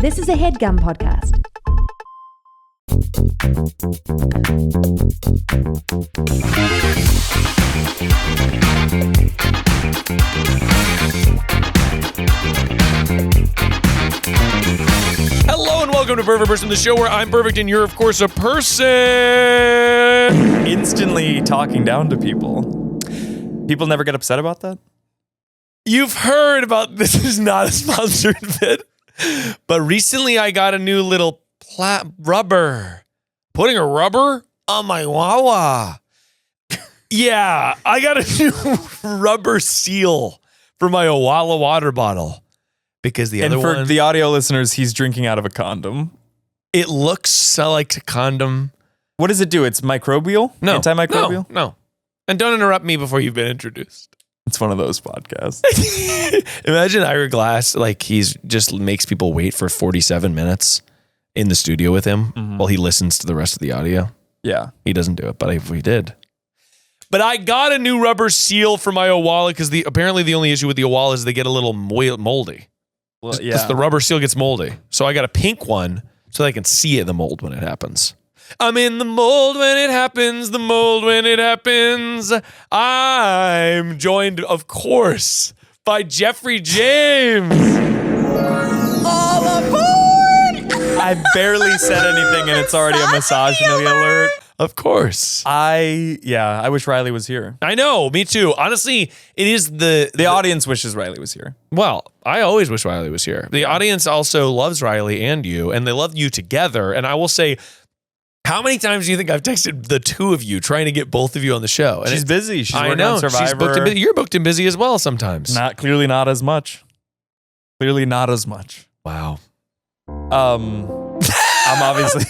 This is a Headgum podcast. Hello and welcome to Perfect Person, the show where I'm perfect and you're, of course, a person. Instantly talking down to people. People never get upset about that? You've heard about this is not a sponsored bit, but recently I got a new little rubber. Putting a rubber on my Wawa. Yeah, I got a new rubber seal for my Owala water bottle. Because the other one... And for the audio listeners, he's drinking out of a condom. It looks so like a condom. What does it do? It's microbial? No. Antimicrobial? No. And don't interrupt me before you've been introduced. It's one of those podcasts. Imagine Ira Glass, like he's just makes people wait for 47 minutes in the studio with him while he listens to the rest of the audio. Yeah. He doesn't do it, but if we did. But I got a new rubber seal for my Owala because apparently the only issue with the Owala is they get a little moldy. Well, Because the rubber seal gets moldy. So I got a pink one so that I can see it in the mold when it happens. I'm in the mold when it happens, the mold when it happens. I'm joined, of course, by Geoffrey James. All aboard! I barely said anything and it's already a misogyny alert. Of course. I wish Riley was here. I know, me too. Honestly, it is The audience wishes Riley was here. Well, I always wish Riley was here. The audience also loves Riley and you, and they love you together. And I will say, how many times do you think I've texted the two of you trying to get both of you on the show? And She's busy. She's I working know. on Survivor. She's booked and busy. You're booked and busy as well sometimes. Clearly not as much. Wow. I'm obviously...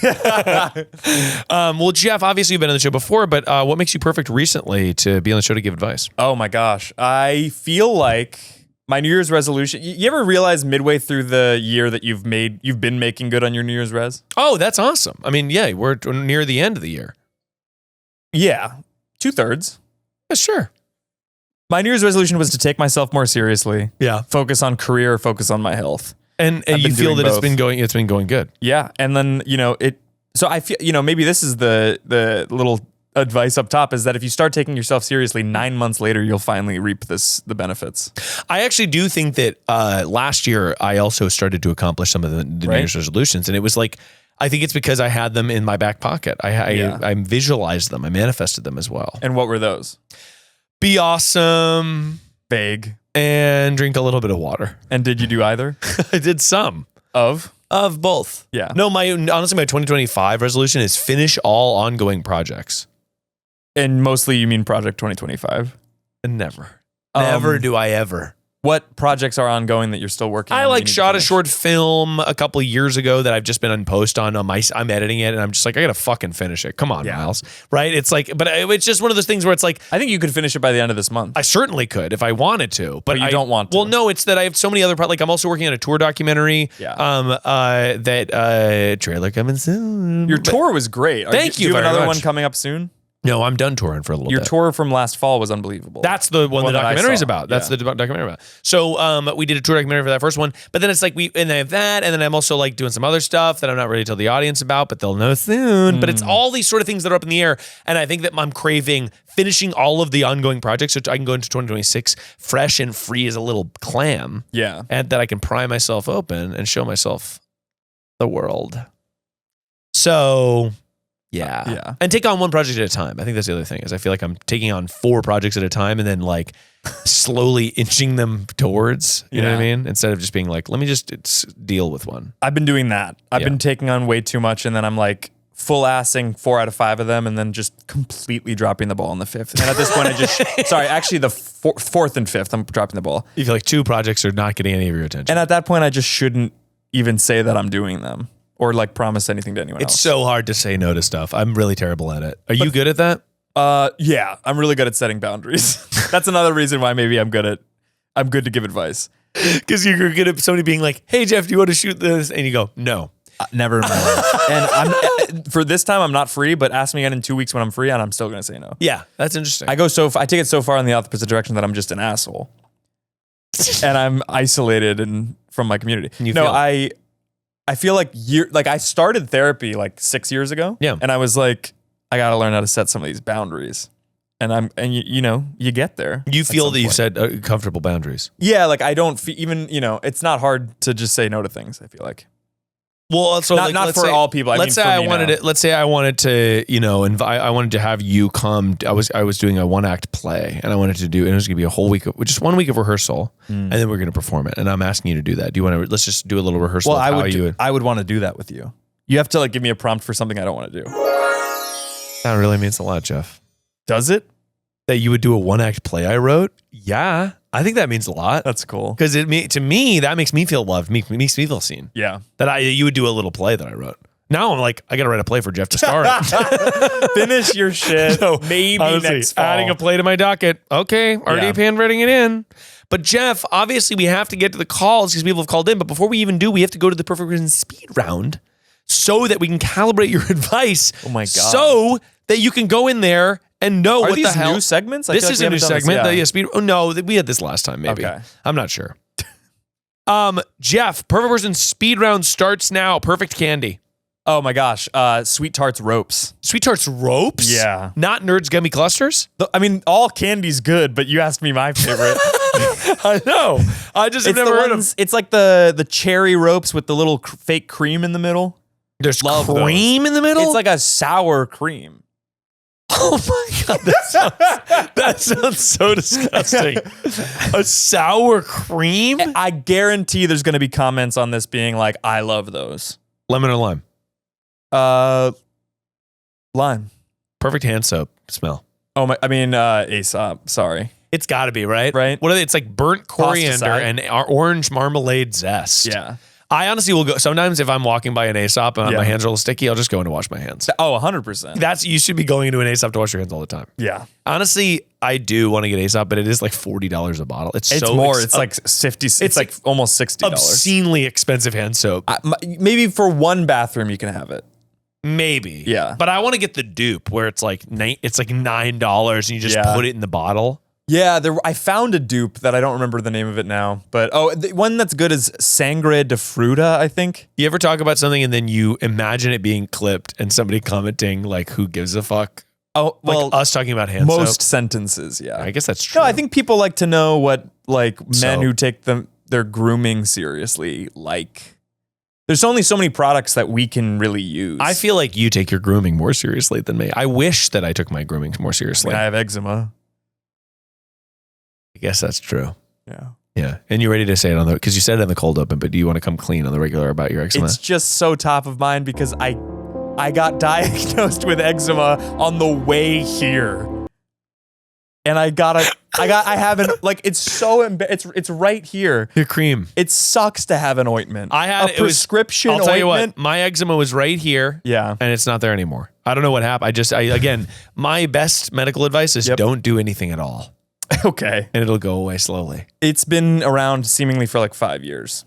Well, Jeff, obviously you've been on the show before, but what makes you perfect recently to be on the show to give advice? Oh my gosh. I feel like my New Year's resolution... You ever realize midway through the year that you've been making good on your New Year's res? Oh, that's awesome. I mean, yeah, we're near the end of the year. Yeah. 2/3. Yeah, sure. My New Year's resolution was to take myself more seriously. Yeah. Focus on career, focus on my health. And you feel that it's been going good. Yeah. And then, so I feel, maybe this is the little advice up top is that if you start taking yourself seriously, 9 months later, you'll finally reap the benefits. I actually do think that last year I also started to accomplish some of the New Year's resolutions. And it was like, I think it's because I had them in my back pocket. I visualized them. I manifested them as well. And what were those? Be awesome. Vague. And drink a little bit of water. And did you do either? I did some. Of both. Yeah. No, honestly, my 2025 resolution is finish all ongoing projects. And mostly you mean Project 2025? Never. Never do I ever. What projects are ongoing that you're still working on? I shot a short film a couple of years ago that I've just been on post on I'm editing it and I'm just like, I gotta fucking finish it. Come on, Miles. Right? It's like, but it's just one of those things where it's like, I think you could finish it by the end of this month. I certainly could if I wanted to, but you don't want to. Well, no, it's that I have so many other like I'm also working on a tour documentary. Yeah. That trailer coming soon. Your tour was great. Thank you Do you have very another much. one coming up soon? No, I'm done touring for a little bit. Your tour from last fall was unbelievable. That's the one the documentary's about. That's Yeah. the documentary about. So we did a tour documentary for that first one, but then it's like and I have that, and then I'm also like doing some other stuff that I'm not ready to tell the audience about, but they'll know soon. But it's all these sort of things that are up in the air, and I think that I'm craving finishing all of the ongoing projects so I can go into 2026 fresh and free as a little clam. Yeah. And that I can pry myself open and show myself the world. So... Yeah. And take on one project at a time. I think that's the other thing is I feel like I'm taking on 4 projects at a time and then like slowly inching them towards, you know what I mean? Instead of just being like, let me just deal with one. I've been doing that. I've been taking on way too much and then I'm like full assing 4 out of 5 of them and then just completely dropping the ball in the 5th. And at this point actually the 4th and 5th, I'm dropping the ball. You feel like 2 projects are not getting any of your attention. And at that point, I just shouldn't even say that I'm doing them. Or like promise anything to anyone else. It's so hard to say no to stuff. I'm really terrible at it. Are you good at that? Yeah, I'm really good at setting boundaries. That's another reason why maybe I'm good to give advice. Because you're good at somebody being like, hey Jeff, do you want to shoot this? And you go, no. Never in my life. And for this time, I'm not free, but ask me again in 2 weeks when I'm free and I'm still going to say no. Yeah, that's interesting. I take it so far in the opposite direction that I'm just an asshole. And I'm isolated from my community. I feel like I started therapy like 6 years ago. Yeah. And I was like, I got to learn how to set some of these boundaries. And you get there. You feel that you set comfortable boundaries. Yeah, like I don't even, it's not hard to just say no to things, I feel like. Well, so not for all people. Let's say I wanted to, I wanted to have you come. I was doing a 1-act play, and I wanted to do, and it was going to be a whole week, just 1 week of rehearsal, and then we're going to perform it. And I'm asking you to do that. Do you want to? Let's just do a little rehearsal. Well, I would want to do that with you. You have to like give me a prompt for something I don't want to do. That really means a lot, Jeff. Does it? That you would do a 1-act play I wrote? Yeah, I think that means a lot. That's cool. Because to me, that makes me feel loved. Makes me feel seen. Yeah. That you would do a little play that I wrote. Now I'm like, I got to write a play for Jeff to star in. Finish your shit. No, maybe honestly, next fall. Adding a play to my docket. Okay, already handwriting it in. But Jeff, obviously we have to get to the calls because people have called in. But before we even do, we have to go to the Perfect Reason speed round so that we can calibrate your advice. Oh my God. So that you can go in there and know what the hell. New segments? This is a new segment. Speed. Oh no, we had this last time. Maybe. Okay. I'm not sure. Jeff, Perfect Person speed round starts now. Perfect candy. Oh my gosh. Sweet Tarts ropes. Sweet Tarts ropes? Yeah. Not Nerds Gummy Clusters? I mean, all candy's good, but you asked me my favorite. I know. I just have never heard of. It's like the cherry ropes with the little fake cream in the middle. There's cream in the middle? It's like a sour cream. Oh my God, that sounds so disgusting. A sour cream? I guarantee there's going to be comments on this being like, I love those. Lemon or lime? Lime. Perfect hand soap smell. Aesop, sorry. It's got to be, right? Right. What are they? It's like burnt coriander and orange marmalade zest. Yeah. I honestly will go. Sometimes if I'm walking by an Aesop and my hands are a little sticky, I'll just go in to wash my hands. Oh, 100%. You should be going into an Aesop to wash your hands all the time. Yeah. Honestly, I do want to get Aesop, but it is like $40 a bottle. It's so more. It's like 50. It's like almost $60. Obscenely expensive hand soap. Maybe for one bathroom you can have it. Maybe. Yeah. But I want to get the dupe where it's like $9 and you just put it in the bottle. Yeah, I found a dupe that I don't remember the name of it now. But the one that's good is Sangre de Fruta, I think. You ever talk about something and then you imagine it being clipped and somebody commenting like, who gives a fuck? Oh, well, like us talking about hand soap? Most sentences, yeah. I guess that's true. No, I think people like to know what men who take their grooming seriously like. There's only so many products that we can really use. I feel like you take your grooming more seriously than me. I wish that I took my grooming more seriously. I have eczema. I guess that's true. Yeah. Yeah. And you're ready to say it because you said it in the cold open, but do you want to come clean on the regular about your eczema? It's just so top of mind because I got diagnosed with eczema on the way here. And I haven't, like, it's so it's right here. Your cream. It sucks to have an ointment. I had a prescription ointment. I'll tell you what, my eczema was right here. Yeah. And it's not there anymore. I don't know what happened. Again, my best medical advice is don't do anything at all. Okay. And it'll go away slowly. It's been around seemingly for like 5 years.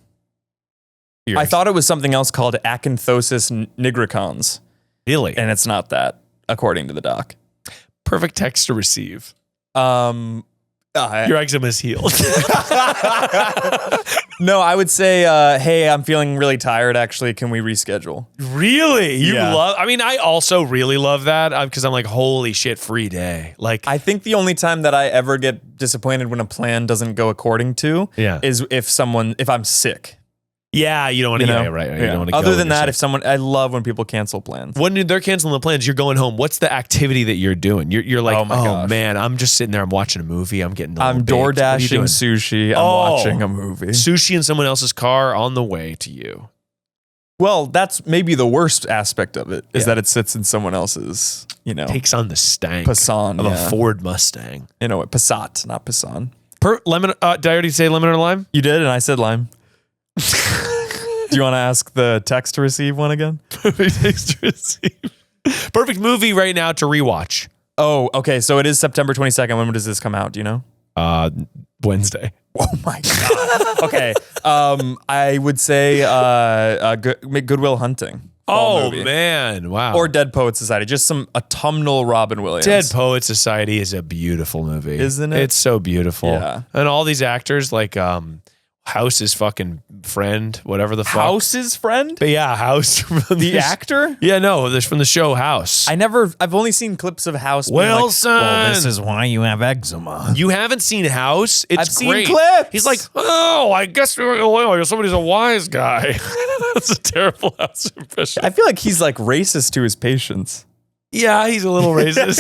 I thought it was something else called acanthosis nigricans. Really? And it's not that, according to the doc. Perfect text to receive. Your eczema is healed. No, I would say, hey, I'm feeling really tired, actually. Can we reschedule? Really? I also really love that because I'm like, holy shit, free day. Like, I think the only time that I ever get disappointed when a plan doesn't go according to is if I'm sick. Yeah, you don't want to. Yeah, right. You don't want to. Other than that, I love when people cancel plans. When they're canceling the plans, you're going home. What's the activity that you're doing? You're like, oh man, I'm just sitting there. I'm watching a movie. I'm getting. I'm door dashing sushi. I'm watching a movie. Sushi in someone else's car on the way to you. Well, that's maybe the worst aspect of it is that it sits in someone else's. Takes on the stank Passat of a Ford Mustang. Passat, not Passat. Lemon. Did I already say lemon or lime? You did, and I said lime. Do you want to ask the text to receive one again? Perfect text to receive. Perfect movie right now to rewatch. Oh, okay. So it is September 22nd. When does this come out? Do you know? Wednesday. Oh my God. Okay. I would say Good Will Hunting. Oh man! Wow. Or Dead Poet Society. Just some autumnal Robin Williams. Dead Poet Society is a beautiful movie, isn't it? It's so beautiful. Yeah. And all these actors like House's fucking friend, whatever the fuck. House's friend? But yeah, House. From The actor? Yeah, no, this from the show House. I've only seen clips of House. Being like, Wilson! well, this is why you have eczema. You haven't seen House? It's I've seen great. clips. He's like, oh, I guess somebody's a wise guy. That's a terrible House impression. I feel like he's like racist to his patients. Yeah, he's a little racist.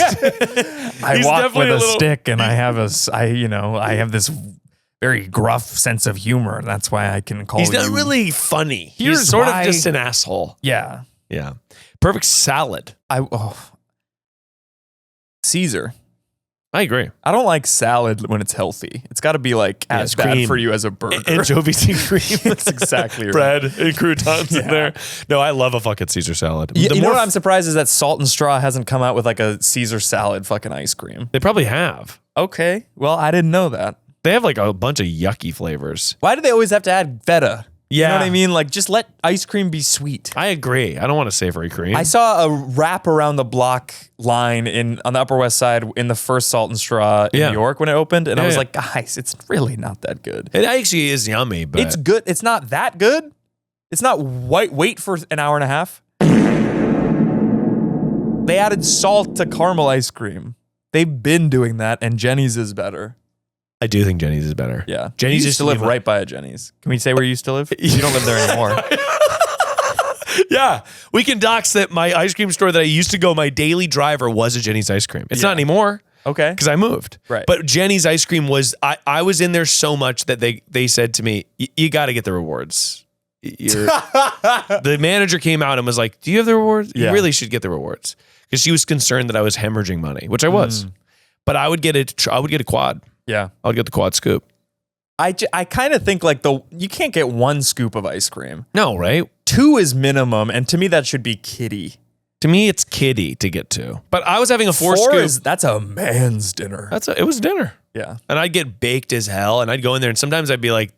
I He's walk definitely with a a little- stick and I have I have this very gruff sense of humor. That's why I can call He's you. not really funny. Here's He's sort why- of just an asshole. Yeah. Yeah. Perfect salad. Caesar. I agree. I don't like salad when it's healthy. It's got to be like as it's bad cream. for you as a burger. Anchovies and cream. That's exactly right. Bread and croutons in Yeah. there. No, I love a fucking Caesar salad. You know more what I'm surprised is that Salt and Straw hasn't come out with like a Caesar salad fucking ice cream. They probably have. Okay. Well, I didn't know that. They have like a bunch of yucky flavors. Why do they always have to add feta? You know Yeah. what I mean? Like, just let ice cream be sweet. I agree. I don't want a savory cream. I saw a wrap around the block line on the Upper West Side in the first Salt and Straw in Yeah. New York when it opened, and I Yeah, was yeah. like, guys, it's really not that good. It actually is yummy, but It's good. It's not that good. It's not wait for an hour and a half. They added salt to caramel ice cream. They've been doing that, and Jenny's is better. I do think Jenny's is better. Yeah. Jenny's you used used to to live be right by a Jenny's. Can we say where you used to live? You don't live there anymore. Yeah, we can dox that my ice cream store that I used to go, my daily driver was a Jenny's ice cream. It's not anymore Okay. because I moved. Right. But Jenny's ice cream was, I was in there so much that they said to me, you got to get the rewards. The manager came out and was like, do you have the rewards? Yeah. You really should get the rewards. Because she was concerned that I was hemorrhaging money, which I was. But I would get a quad. Yeah. I would get the quad scoop. I kind of think like you can't get one scoop of ice cream. No, right? 2 is minimum, and to me that should be kitty. To me, it's kiddie to get to. But I was having a 4 scoop. That's a man's dinner. It was dinner. Yeah. And I'd get baked as hell, and I'd go in there, and sometimes I'd be like,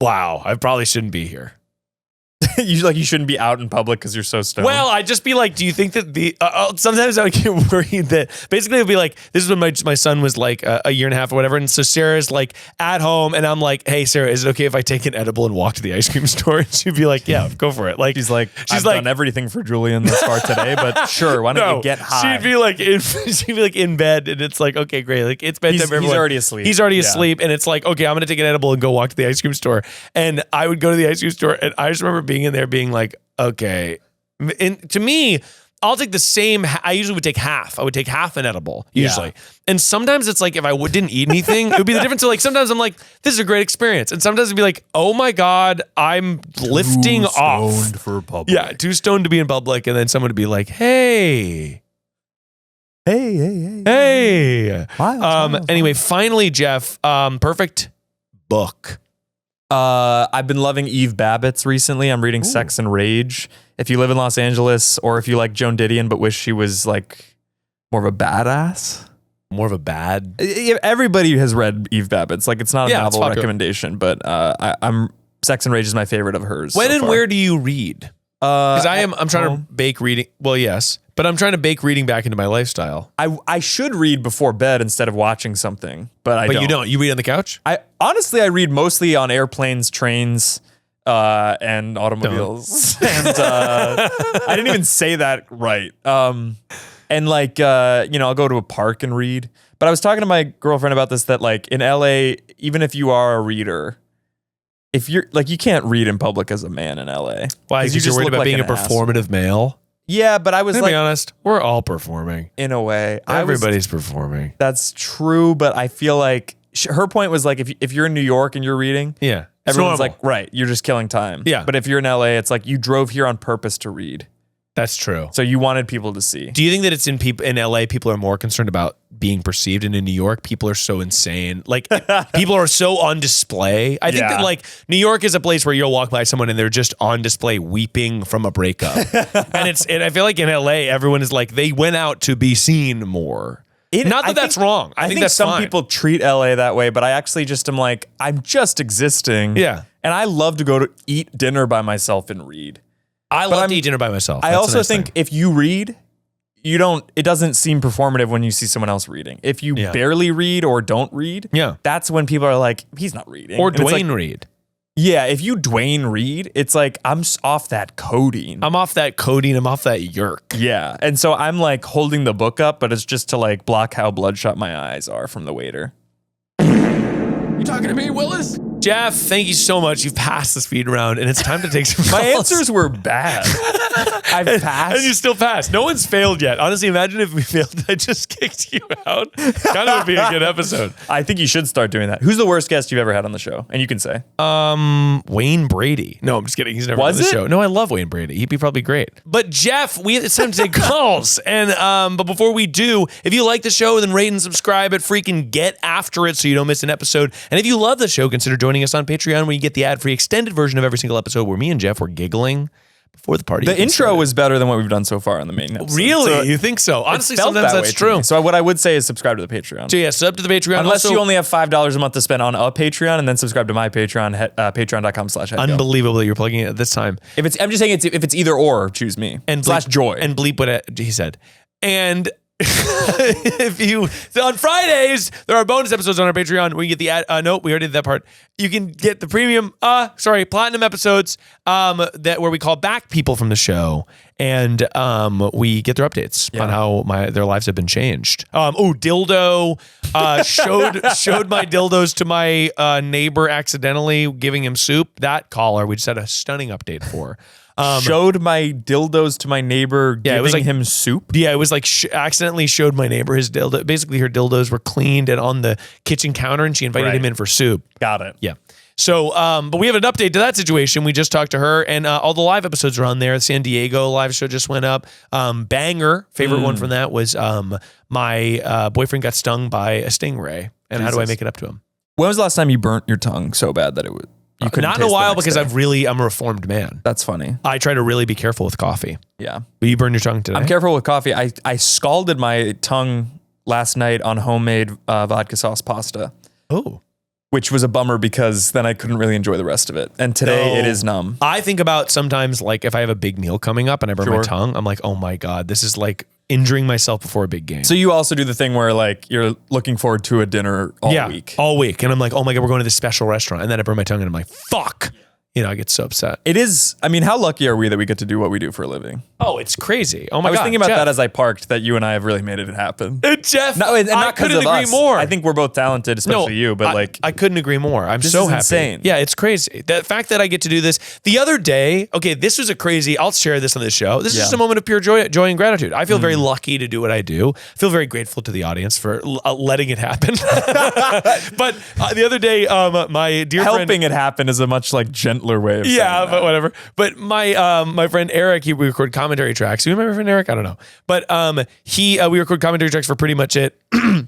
wow, I probably shouldn't be here. you shouldn't be out in public because you're so stoned. Well, I'd just be like, do you think that sometimes I would get worried that basically it'd be like, this is when my son was like a year and a half or whatever. And so Sarah's like at home and I'm like, hey, Sarah, is it okay if I take an edible and walk to the ice cream store? And she'd be like, yeah, go for it. Like, she's I've done everything for Julian thus far today, but sure, why don't you get high? She'd be like in bed and it's like, okay, great. Like it's bedtime. He's already asleep. He's already Yeah. asleep. And it's like, okay, I'm going to take an edible and go walk to the ice cream store. And I would go to the ice cream store and I just remember being in there being like, okay. And to me, I'll take the same. I usually would take half. I would take half an edible usually. Yeah. And sometimes it's like if I didn't eat anything, it would be the difference. So like sometimes I'm like, this is a great experience. And sometimes it'd be like, oh my God, I'm lifting off. Stoned for public. Yeah, too stoned to be in public. And then someone would be like, hey. Hey. Miles. Anyway, finally, Jeff, perfect book. I've been loving Eve Babbitt's recently. I'm reading Sex and Rage. If you live in Los Angeles, or if you like Joan Didion but wish she was like more of a badass. More of a bad. Everybody has read Eve Babbitt's. Like it's not a Yeah, it's novel popular. recommendation, but I'm Sex and Rage is my favorite of hers. When so and far. where do you read? Because I'm trying to bake reading. Well, yes, but I'm trying to bake reading back into my lifestyle. I should read before bed instead of watching something, but I don't. You don't. You read on the couch? I read mostly on airplanes, trains, and automobiles. And I didn't even say that right. And like I'll go to a park and read. But I was talking to my girlfriend about this, that like in LA, even if you are a reader, if you're like, you can't read in public as a man in LA. Why? Because you're worried look about like being a an ass. performative male? Yeah, but I was To like, be honest, we're all performing. in a way, Everybody's performing. That's true, but I feel like her point was like, if you're in New York and you're reading, Yeah. everyone's normal. like, right, you're just killing time. Yeah. But if you're in LA, it's like you drove here on purpose to read. That's true. So you wanted people to see. Do you think that it's in LA, people are more concerned about being perceived, and in New York, people are so insane. Like people are so on display. I think Yeah. that like New York is a place where you'll walk by someone and they're just on display weeping from a breakup. and I feel like in LA, everyone is like, they went out to be seen more. Not that that's wrong. I think that's some fine. people treat LA that way, but I actually just am like, I'm just existing. Yeah. And I love to go to eat dinner by myself and read. I love to eat dinner by myself. I That's a also nice think thing. if you read, it doesn't seem performative when you see someone else reading. If you barely read or don't read, that's when people are like, he's not reading. Or Dwayne Reed. Yeah, if you Dwayne Reed, it's like, I'm off that codeine. I'm off that codeine. I'm off that yerk. Yeah, and so I'm like holding the book up, but it's just to like block how bloodshot my eyes are from the waiter. You talking to me, Willis? Jeff, thank you so much. You've passed the speed round, and it's time to take some calls. My answers were bad. I've passed. And you still passed. No one's failed yet. Honestly, imagine if we failed and I just kicked you out. Kind of would be a good episode. I think you should start doing that. Who's the worst guest you've ever had on the show? And you can say. Wayne Brady. No, I'm just kidding. He's never on the show. No, I love Wayne Brady. He'd be probably great. But Jeff, it's time to take calls. And but before we do, if you like the show, then rate and subscribe. Freaking get after it so you don't miss an episode. And if you love the show, consider joining us on Patreon, where you get the ad-free extended version of every single episode where me and Jeff were giggling before the party. The intro was better than what we've done so far on the main episode. Really? So you think so? Honestly, sometimes that's true. So what I would say is subscribe to the Patreon. So yeah, sub to the Patreon. Unless you only have $5 a month to spend on a Patreon, and then subscribe to my Patreon, patreon.com/Headgum. Unbelievable that you're plugging it at this time. I'm just saying if it's either or, choose me. And /joy. And bleep what he said. And on Fridays, there are bonus episodes on our Patreon where you get the ad. No, we already did that part. You can get the premium, platinum episodes where we call back people from the show, and we get their updates on how their lives have been changed. Dildo showed my dildos to my neighbor accidentally, giving him soup. That caller we just had a stunning update for. Showed my dildos to my neighbor, giving him soup? Yeah, it was like accidentally showed my neighbor his dildo. Basically, her dildos were cleaned and on the kitchen counter, and she invited him in for soup. Got it. Yeah. So, but we have an update to that situation. We just talked to her, and all the live episodes are on there. The San Diego live show just went up. Banger, favorite one from that was my boyfriend got stung by a stingray, and how do I make it up to him? When was the last time you burnt your tongue so bad that it would... Not in a while, because I'm a reformed man. That's funny. I try to really be careful with coffee. Yeah. Will you burn your tongue today? I'm careful with coffee. I scalded my tongue last night on homemade vodka sauce pasta. Oh. Which was a bummer because then I couldn't really enjoy the rest of it. And today it is numb. I think about sometimes, like, if I have a big meal coming up and I burn my tongue, I'm like, oh my God, this is like injuring myself before a big game. So you also do the thing where like you're looking forward to a dinner all week. All week. And I'm like, oh my God, we're going to this special restaurant. And then I burn my tongue and I'm like, fuck. I get so upset. It is, I mean, how lucky are we that we get to do what we do for a living? Oh, it's crazy. Oh my God. I was thinking about that as I parked, that you and I have really made it happen. Jeff, I couldn't agree more. I think we're both talented, especially you, but I couldn't agree more. I'm so happy. Insane. Yeah, it's crazy. The fact that I get to do this. The other day, this was I'll share this on this show. This is just a moment of pure joy and gratitude. I feel very lucky to do what I do. I feel very grateful to the audience for letting it happen. But the other day, my dear friend... Helping it happen is a much like gentler way of saying that. But whatever. But my friend Eric, we record commentary tracks. You remember my friend Eric? I don't know. But we record commentary tracks for pretty much it.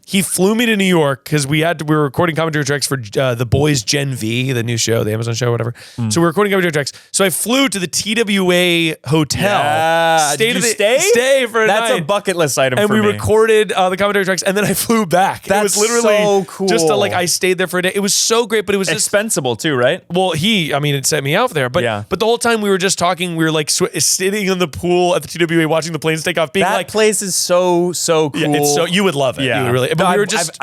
He flew me to New York because we were recording commentary tracks for The Boys Gen V, the new show, the Amazon show, whatever. So we're recording commentary tracks. So I flew to the TWA hotel. Yeah. Did you stay? Stay for a night. That's a bucket list item and for me. And we recorded the commentary tracks, and then I flew back. That's it was literally so cool. Just I stayed there for a day. It was so great, but it was expensible too, right? Well, it sent me out there, but the whole time we were just talking, we were like sitting in the pool at the TWA watching the planes take off. Being that place is so cool. Yeah, you would love it. Yeah, you would really. But we were just.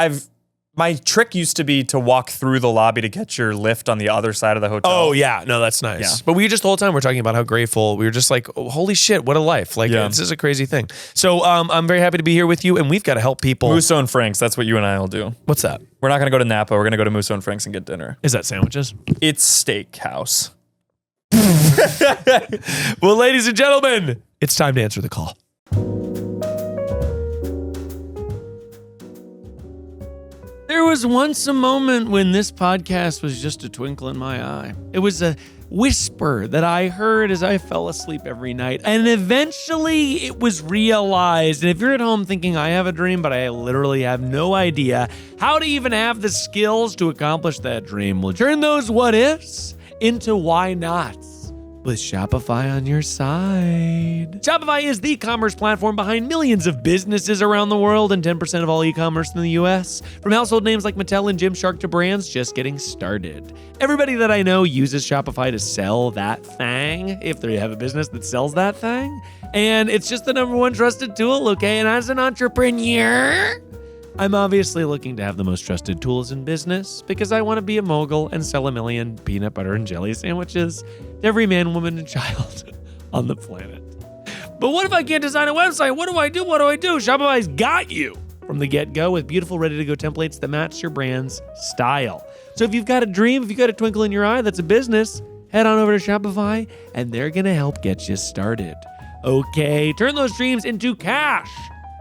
My trick used to be to walk through the lobby to get your lift on the other side of the hotel. Oh yeah, no, that's nice. Yeah. But we just the whole time we're talking about how grateful we were. Just like, oh, holy shit, what a life! Like this is a crazy thing. So I'm very happy to be here with you, and we've got to help people. Musso and Frank's. That's what you and I will do. What's that? We're not going to go to Napa. We're going to go to Musso and Frank's and get dinner. Is that sandwiches? It's steakhouse. Well, ladies and gentlemen, it's time to answer the call. There was once a moment when this podcast was just a twinkle in my eye. It was a whisper that I heard as I fell asleep every night. And eventually it was realized. And if you're at home thinking I have a dream, but I literally have no idea how to even have the skills to accomplish that dream, we'll turn those what ifs into why nots. with Shopify on your side. Shopify is the commerce platform behind millions of businesses around the world and 10% of all e-commerce in the US. From household names like Mattel and Gymshark to brands just getting started. Everybody that I know uses Shopify to sell that thing, if they have a business that sells that thing. And it's just the number one trusted tool, okay? And as an entrepreneur, I'm obviously looking to have the most trusted tools in business because I want to be a mogul and sell 1 million peanut butter and jelly sandwiches to every man, woman, and child on the planet. But what if I can't design a website? What do I do? Shopify's got you from the get-go with beautiful, ready-to-go templates that match your brand's style. So if you've got a dream, if you've got a twinkle in your eye that's a business, head on over to Shopify and they're going to help get you started. Okay, turn those dreams into cash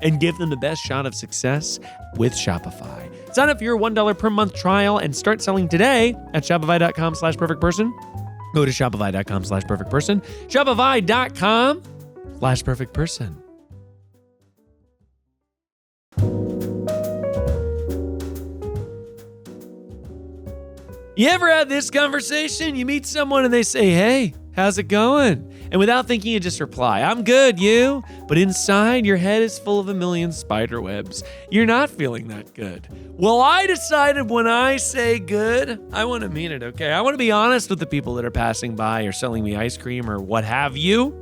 and give them the best shot of success with Shopify. Sign up for your $1 per month trial and start selling today at shopify.com/perfectperson. Go to shopify.com/perfectperson. Shopify.com/perfectperson. You ever had this conversation? You meet someone and they say, "Hey, how's it going?" And without thinking, you just reply, "I'm good, you?" But inside, your head is full of 1 million spider webs. You're not feeling that good. Well, I decided when I say good, I want to mean it, okay? I want to be honest with the people that are passing by or selling me ice cream or what have you.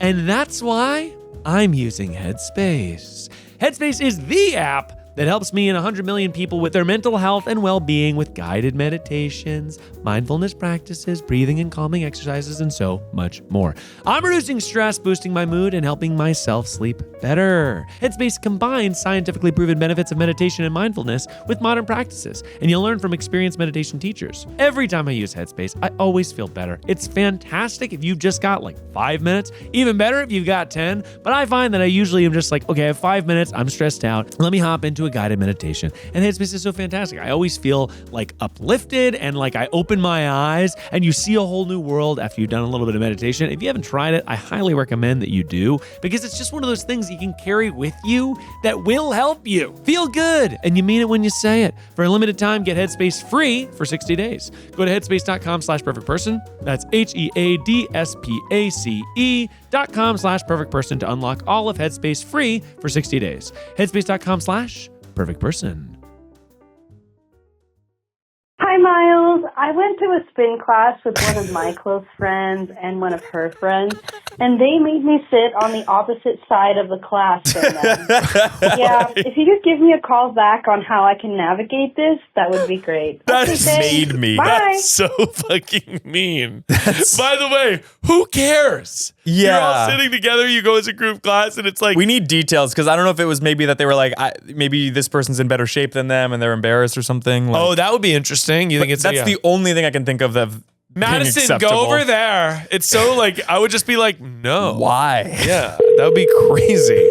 And that's why I'm using Headspace. Headspace is the app that helps me and 100 million people with their mental health and well-being with guided meditations, mindfulness practices, breathing and calming exercises, and so much more. I'm reducing stress, boosting my mood, and helping myself sleep better. Headspace combines scientifically proven benefits of meditation and mindfulness with modern practices, and you'll learn from experienced meditation teachers. Every time I use Headspace, I always feel better. It's fantastic if you've just got like 5 minutes, even better if you've got 10, but I find that I usually am just like, okay, I have 5 minutes, I'm stressed out, let me hop into a guided meditation. And Headspace is so fantastic. I always feel like uplifted and like I open my eyes and you see a whole new world after you've done a little bit of meditation. If you haven't tried it, I highly recommend that you do because it's just one of those things you can carry with you that will help you feel good. And you mean it when you say it. For a limited time, get Headspace free for 60 days. Go to headspace.com/perfectperson. That's HEADSPACE.com/perfectperson to unlock all of Headspace free for 60 days. Headspace.com/perfectperson. Hi, Miles. I went to a spin class with one of my close friends and one of her friends, and they made me sit on the opposite side of the class from them. Yeah, if you could give me a call back on how I can navigate this, that would be great. That's made me. Bye. That's so fucking mean. By the way, who cares? Yeah. You're all sitting together, you go as a group class, and it's like... We need details because I don't know if it was maybe that they were like, maybe this person's in better shape than them and they're embarrassed or something. Like, oh, that would be interesting. You think it's... that's the only thing I can think of that Madison, go over there. It's so like, I would just be like, no. Why? Yeah, that would be crazy.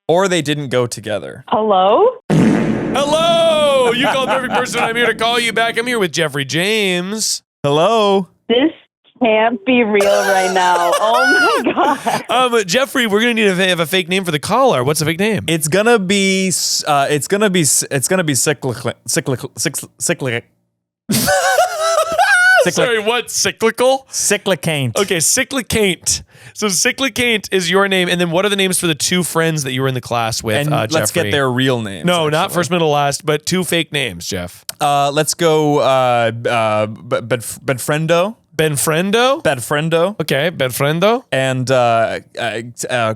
Or they didn't go together. Hello? Hello! You called Perfect Person. I'm here to call you back. I'm here with Geoffrey James. Hello? This can't be real right now. Oh my God. Geoffrey, we're gonna need to have a fake name for the caller. What's the fake name? It's gonna be cyclical. Sorry, what? Cyclical? Cyclicant. Okay, Cyclicant. So Cyclicant is your name, and then what are the names for the two friends that you were in the class with, And Geoffrey? let's get their real names. No, not actually. first, middle, last, but two fake names, Jeff. Let's go Benfriendo. Benfriendo? Benfriendo. Okay, Benfriendo. And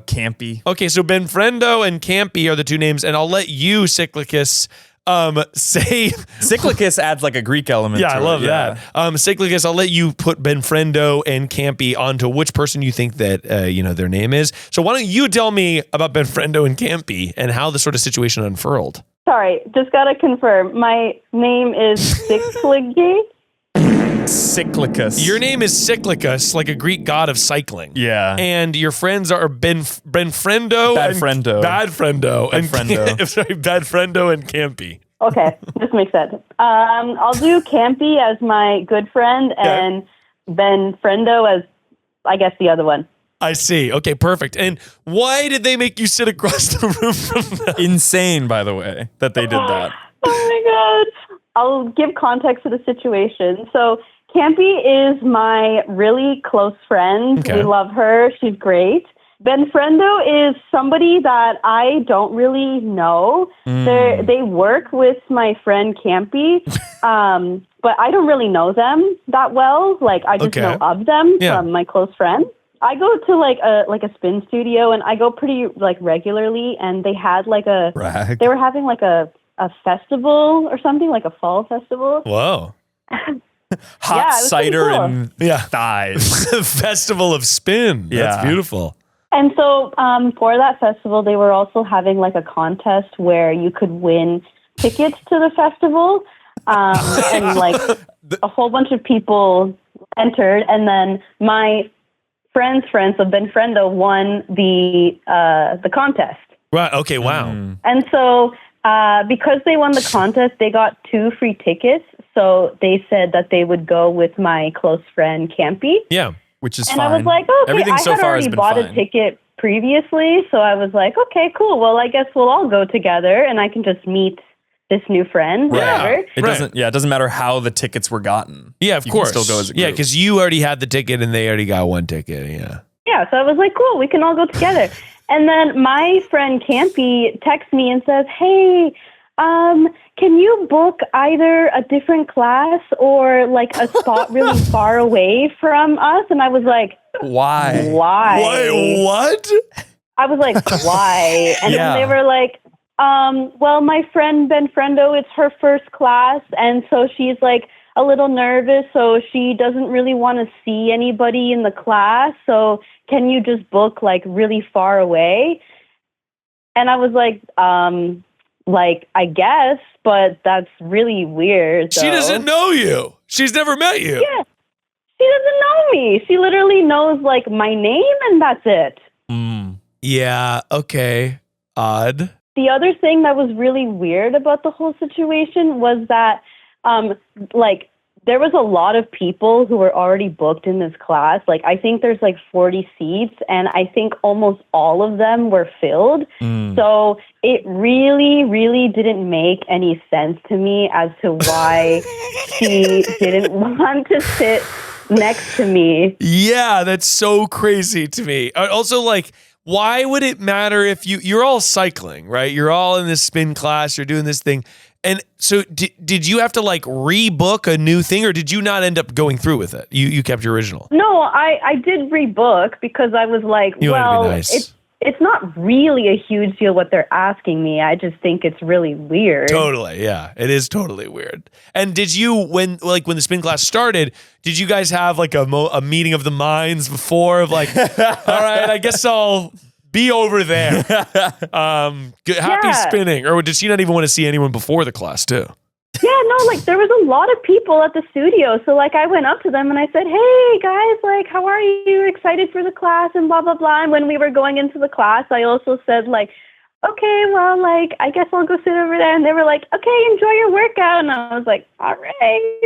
Campy. Okay, so Benfriendo and Campy are the two names, and I'll let you, Cyclicus, say... Cyclicus adds like a Greek element Yeah, to I it. love that. Cyclicus, I'll let you put Benfriendo and Campy onto which person you think that, their name is. So why don't you tell me about Benfriendo and Campy and how the sort of situation unfurled? Sorry, just gotta confirm. My name is Cycligy. Cyclicus. Your name is Cyclicus, like a Greek god of cycling. Yeah. And your friends are Benfriendo. Badfriendo. Badfriendo and Campy. Okay, this makes sense. I'll do Campy as my good friend and Benfriendo as, I guess, the other one. I see. Okay, perfect. And why did they make you sit across the room from them? Insane, by the way, that they did that. Oh my God. I'll give context to the situation. So Campy is my really close friend. Okay. We love her. She's great. Benfrendo is somebody that I don't really know. They work with my friend Campy, but I don't really know them that well. Like, I just know of them from my close friends. I go to like a spin studio, and I go pretty like regularly. And they had like they were having like a festival or something, like a fall festival. Whoa. Hot cider cool. and thighs. Festival of Spin. That's beautiful. And so for that festival, they were also having like a contest where you could win tickets to the festival. And like a whole bunch of people entered. And then my friend's friend, so Benfrendo, won the contest. Right. Okay. Wow. And so because they won the contest, they got 2 free tickets. So they said that they would go with my close friend Campy. Yeah. Which is and fine. I was like, okay, Everything I so had far already has been bought fine. a ticket previously, so I was like, okay, cool. Well, I guess we'll all go together, and I can just meet this new friend. Whatever. It doesn't. Yeah, it doesn't matter how the tickets were gotten. Yeah, of course. Can still go as a group. Yeah, because you already had the ticket and they already got one ticket. Yeah. Yeah, so I was like, cool, we can all go together. And then my friend Campy texts me and says, hey, can you book either a different class or like a spot really far away from us? And I was like, why? Wait, what? I was like, why? And then they were like, well, my friend Benfrendo, it's her first class, and so she's like a little nervous, so she doesn't really want to see anybody in the class, so can you just book like really far away? And I was like, I guess, but that's really weird. Though. She doesn't know you. She's never met you. Yeah, she doesn't know me. She literally knows like my name, and that's it. Yeah, okay. Odd. The other thing that was really weird about the whole situation was that, like, there was a lot of people who were already booked in this class. Like, I think there's like 40 seats, and I think almost all of them were filled. So it really, really didn't make any sense to me as to why she didn't want to sit next to me. Yeah, that's so crazy to me. Also, like, why would it matter if you're all cycling, right? You're all in this spin class, you're doing this thing. And so did you have to like rebook a new thing, or did you not end up going through with it? You kept your original. No, I did rebook because I was like, well, it's not really a huge deal what they're asking me. I just think it's really weird. Totally, yeah. It is totally weird. And did you, when the spin class started, did you guys have like a meeting of the minds before of like, all right, I guess I'll be over there. Happy spinning. Or did she not even want to see anyone before the class too? Yeah, no, like there was a lot of people at the studio. So like I went up to them and I said, hey guys, like how are you? Excited for the class and blah, blah, blah. And when we were going into the class, I also said like, okay, well, like I guess I'll go sit over there. And they were like, okay, enjoy your workout. And I was like, all right,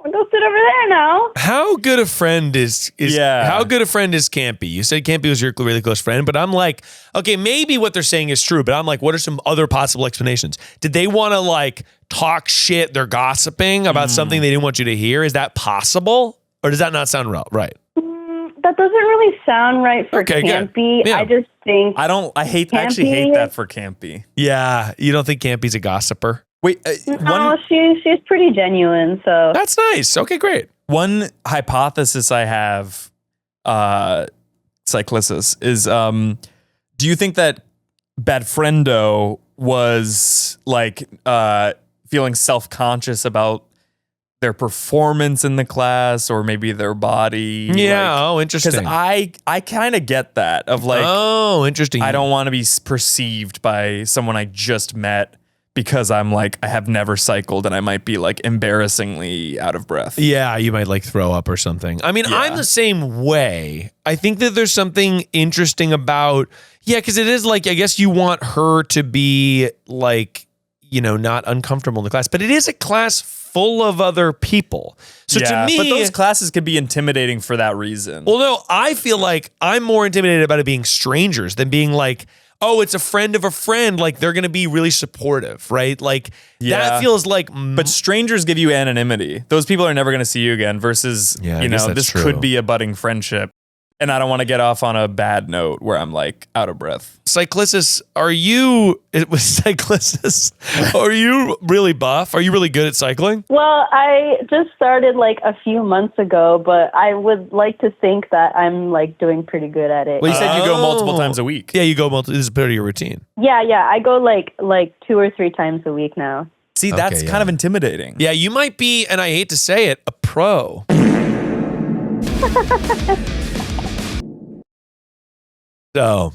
I'll go sit over there now. How good a friend is how good a friend is Campy? You said Campy was your really close friend, but I'm like, okay, maybe what they're saying is true, but I'm like, what are some other possible explanations? Did they want to like talk shit? They're gossiping about something they didn't want you to hear. Is that possible? Or does that not sound right? That doesn't really sound right for Campy. Yeah. I just think I actually hate that for Campy. Yeah, you don't think Campy's a gossiper? Wait, no, she's pretty genuine, so that's nice. Okay, great. One hypothesis I have, Cyclisis, is do you think that Benfrendo was like feeling self-conscious about their performance in the class or maybe their body? Yeah, interesting. Because I kind of get that of like, interesting. I don't want to be perceived by someone I just met because I'm like, I have never cycled and I might be like embarrassingly out of breath. Yeah, you might like throw up or something. I mean, I'm the same way. I think that there's something interesting about, because it is like, I guess you want her to be like, not uncomfortable in the class, but it is a class full of other people. So to me, but those classes could be intimidating for that reason. Well, no, I feel like I'm more intimidated about it being strangers than being like, oh, it's a friend of a friend, like they're going to be really supportive, right? Like that feels like. But strangers give you anonymity. Those people are never going to see you again versus, this could be a budding friendship. And I don't want to get off on a bad note where I'm like out of breath. Cyclistus, are you really buff? Are you really good at cycling? Well, I just started like a few months ago, but I would like to think that I'm like doing pretty good at it. Well, you said you go multiple times a week. Yeah, you go multiple. This is part of your routine. Yeah, I go like 2 or 3 times a week now. See, that's kind of intimidating. Yeah, you might be, and I hate to say it, a pro. So,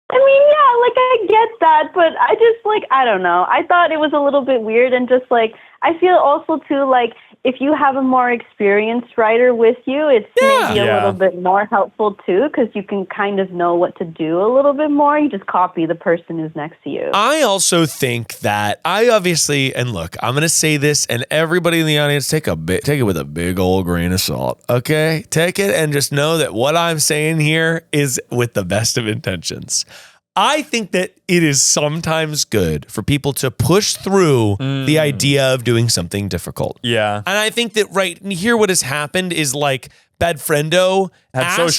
I mean, yeah, like I get that, but I just like, I don't know. I thought it was a little bit weird, and just like, I feel also too like if you have a more experienced rider with you, it's maybe a little bit more helpful too, because you can kind of know what to do a little bit more. You just copy the person who's next to you. I also think that and look, I'm going to say this, and everybody in the audience, take it with a big old grain of salt, okay? Take it and just know that what I'm saying here is with the best of intentions. I think that it is sometimes good for people to push through the idea of doing something difficult. Yeah. And I think that right here what has happened is like bad friendo has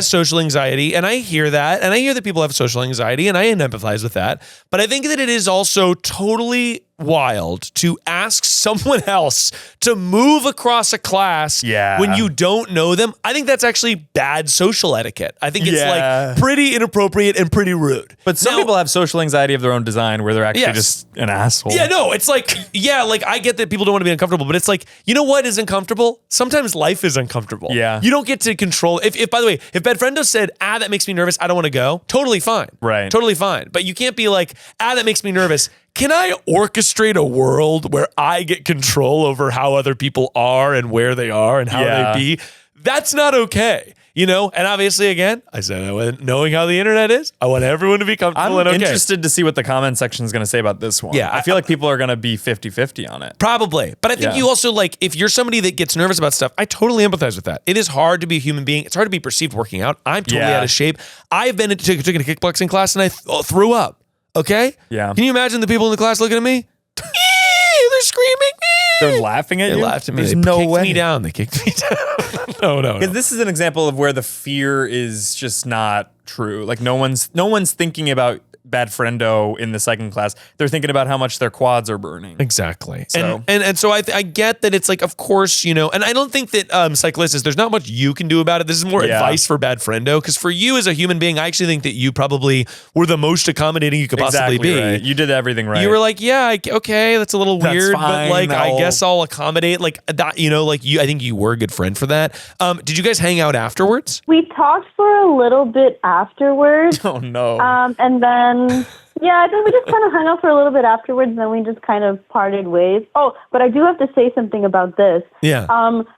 social anxiety. And I hear that. And I hear that people have social anxiety, and I empathize with that. But I think that it is also totally wild to ask someone else to move across a class when you don't know them. I think that's actually bad social etiquette. I think it's like pretty inappropriate and pretty rude. But some people have social anxiety of their own design where they're actually just an asshole. Yeah, no, it's like, like I get that people don't want to be uncomfortable, but it's like, you know what is uncomfortable? Sometimes life is uncomfortable. Yeah. You don't get to control. If by the way, if Bedfriendo said, that makes me nervous, I don't want to go, totally fine. Right. Totally fine. But you can't be like, that makes me nervous. Can I orchestrate a world where I get control over how other people are and where they are and how they be? That's not okay. And obviously, again, I said, knowing how the internet is, I want everyone to be comfortable and okay. I'm interested to see what the comment section is going to say about this one. Yeah, I feel like people are going to be 50-50 on it. Probably. But I think you also, like, if you're somebody that gets nervous about stuff, I totally empathize with that. It is hard to be a human being. It's hard to be perceived working out. I'm totally out of shape. I've been took a kickboxing class and I threw up. Okay? Yeah. Can you imagine the people in the class looking at me? They're screaming. They're laughing at you? They laughed at me. There's they no kicked way. me down. They kicked me down. No. Because this is an example of where the fear is just not true. Like no one's thinking about bad friendo in the second class. They're thinking about how much their quads are burning. Exactly. So. And so I get that it's like, of course, and I don't think that cyclists, there's not much you can do about it. This is more advice for bad friendo. Because for you as a human being, I actually think that you probably were the most accommodating you could possibly be. Right. You did everything right. You were like, okay, that's a little weird, fine, but like, I guess I'll accommodate. Like that, I think you were a good friend for that. Did you guys hang out afterwards? We talked for a little bit afterwards. Oh no. And then I think we just kind of hung out for a little bit afterwards, and then we just kind of parted ways. Oh, but I do have to say something about this. Yeah.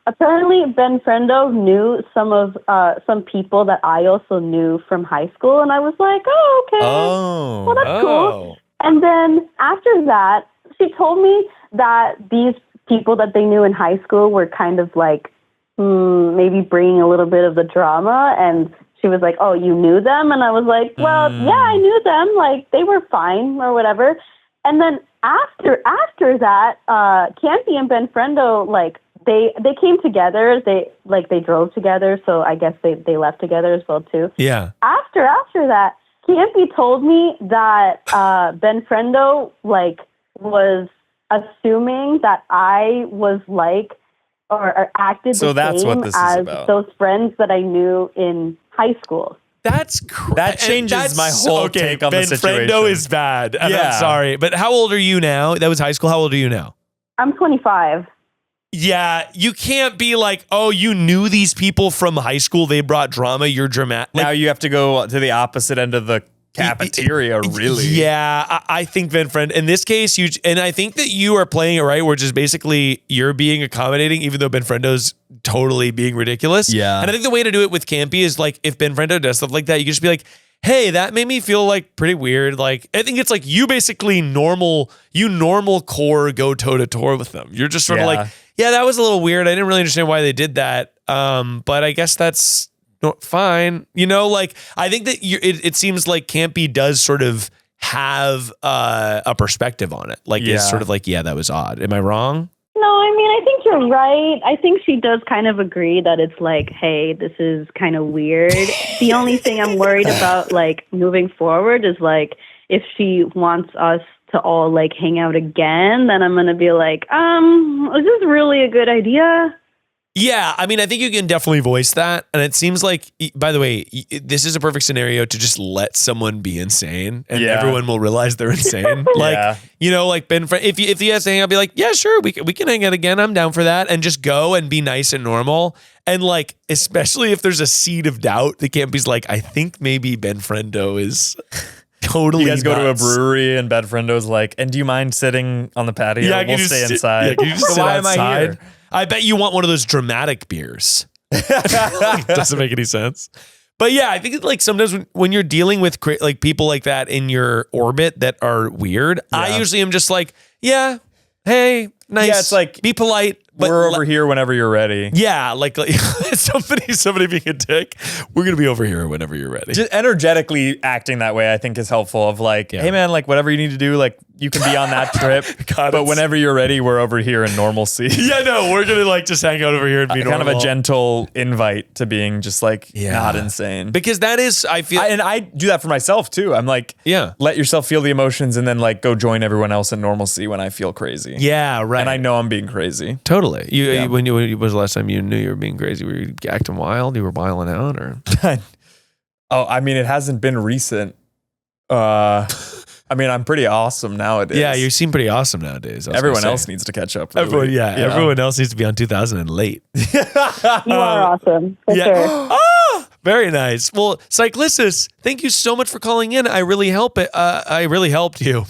Apparently, Ben Friendo knew some people that I also knew from high school, and I was like, oh, okay. Oh. Well, that's cool. And then after that, she told me that these people that they knew in high school were kind of like maybe bringing a little bit of the drama, and she was like, oh, you knew them? And I was like, well, yeah, I knew them. Like, they were fine or whatever. And then after that, Campy and Ben Friendo, like, they came together. They drove together. So I guess they left together as well, too. Yeah. After that, Campy told me that Ben Friendo, like, was assuming that I was like, or acted so the that's same what this as is about. those friends that I knew in high school. That changes my whole take on the situation. Ben Friendo is bad. And I'm sorry. But how old are you now? That was high school. How old are you now? I'm 25. Yeah, you can't be like, oh, you knew these people from high school. They brought drama. You're dramatic. Now you have to go to the opposite end of the cafeteria, really. Yeah, I think Ben Friend, in this case, and I think that you are playing it right, which is basically you're being accommodating, even though Ben Friendo's totally being ridiculous. Yeah. And I think the way to do it with Campy is like, if Ben Friendo does stuff like that, you can just be like, hey, that made me feel like pretty weird. Like, I think it's like you basically normal core go toe to toe with them. You're just sort of like, yeah, that was a little weird. I didn't really understand why they did that. But I guess that's fine. You know, like I think that it seems like Campy does sort of have a perspective on it. Like it's sort of like, yeah, that was odd. Am I wrong? No, I mean, I think you're right. I think she does kind of agree that it's like, hey, this is kind of weird. The only thing I'm worried about, like, moving forward is, like, if she wants us to all, like, hang out again, then I'm going to be like, is this really a good idea? Yeah, I mean, I think you can definitely voice that. And it seems like, by the way, this is a perfect scenario to just let someone be insane and everyone will realize they're insane. Like, you know, like Ben, if he has to hang out, be like, yeah, sure, we can hang out again. I'm down for that. And just go and be nice and normal. And like, especially if there's a seed of doubt, the Campy's like, I think maybe Ben Friendo is totally You guys go to a nuts. brewery and Ben Friendo's like, and do you mind sitting on the patio? Yeah, we'll stay inside. Yeah, can you just So sit why outside? am I here? I bet you want one of those dramatic beers. It doesn't make any sense. But yeah, I think like sometimes when you're dealing with like people like that in your orbit that are weird, I usually am just like, yeah, hey, nice. Yeah, it's like, be polite. But we're over here whenever you're ready. Yeah, like somebody being a dick. We're gonna be over here whenever you're ready. Just energetically acting that way, I think, is helpful. Of like, hey man, like whatever you need to do, like you can be on that trip. But whenever you're ready, we're over here in normalcy. Yeah, no, we're gonna like just hang out over here and be kind normal. of a gentle invite to being just like not insane. Because that is, I feel, and I do that for myself too. I'm like, let yourself feel the emotions and then like go join everyone else in normalcy when I feel crazy. Yeah, right. And I know I'm being crazy. Totally. When was the last time you knew you were being crazy? Were you acting wild? You were wilding out, or? Oh, I mean, it hasn't been recent. I mean, I'm pretty awesome nowadays. Yeah, you seem pretty awesome nadays. Everyone else needs to catch up. Really. Everyone else needs to be on 2000 and late. You are awesome, for sure. Oh, very nice. Well, Cyclissus, thank you so much for calling in. I really helped you.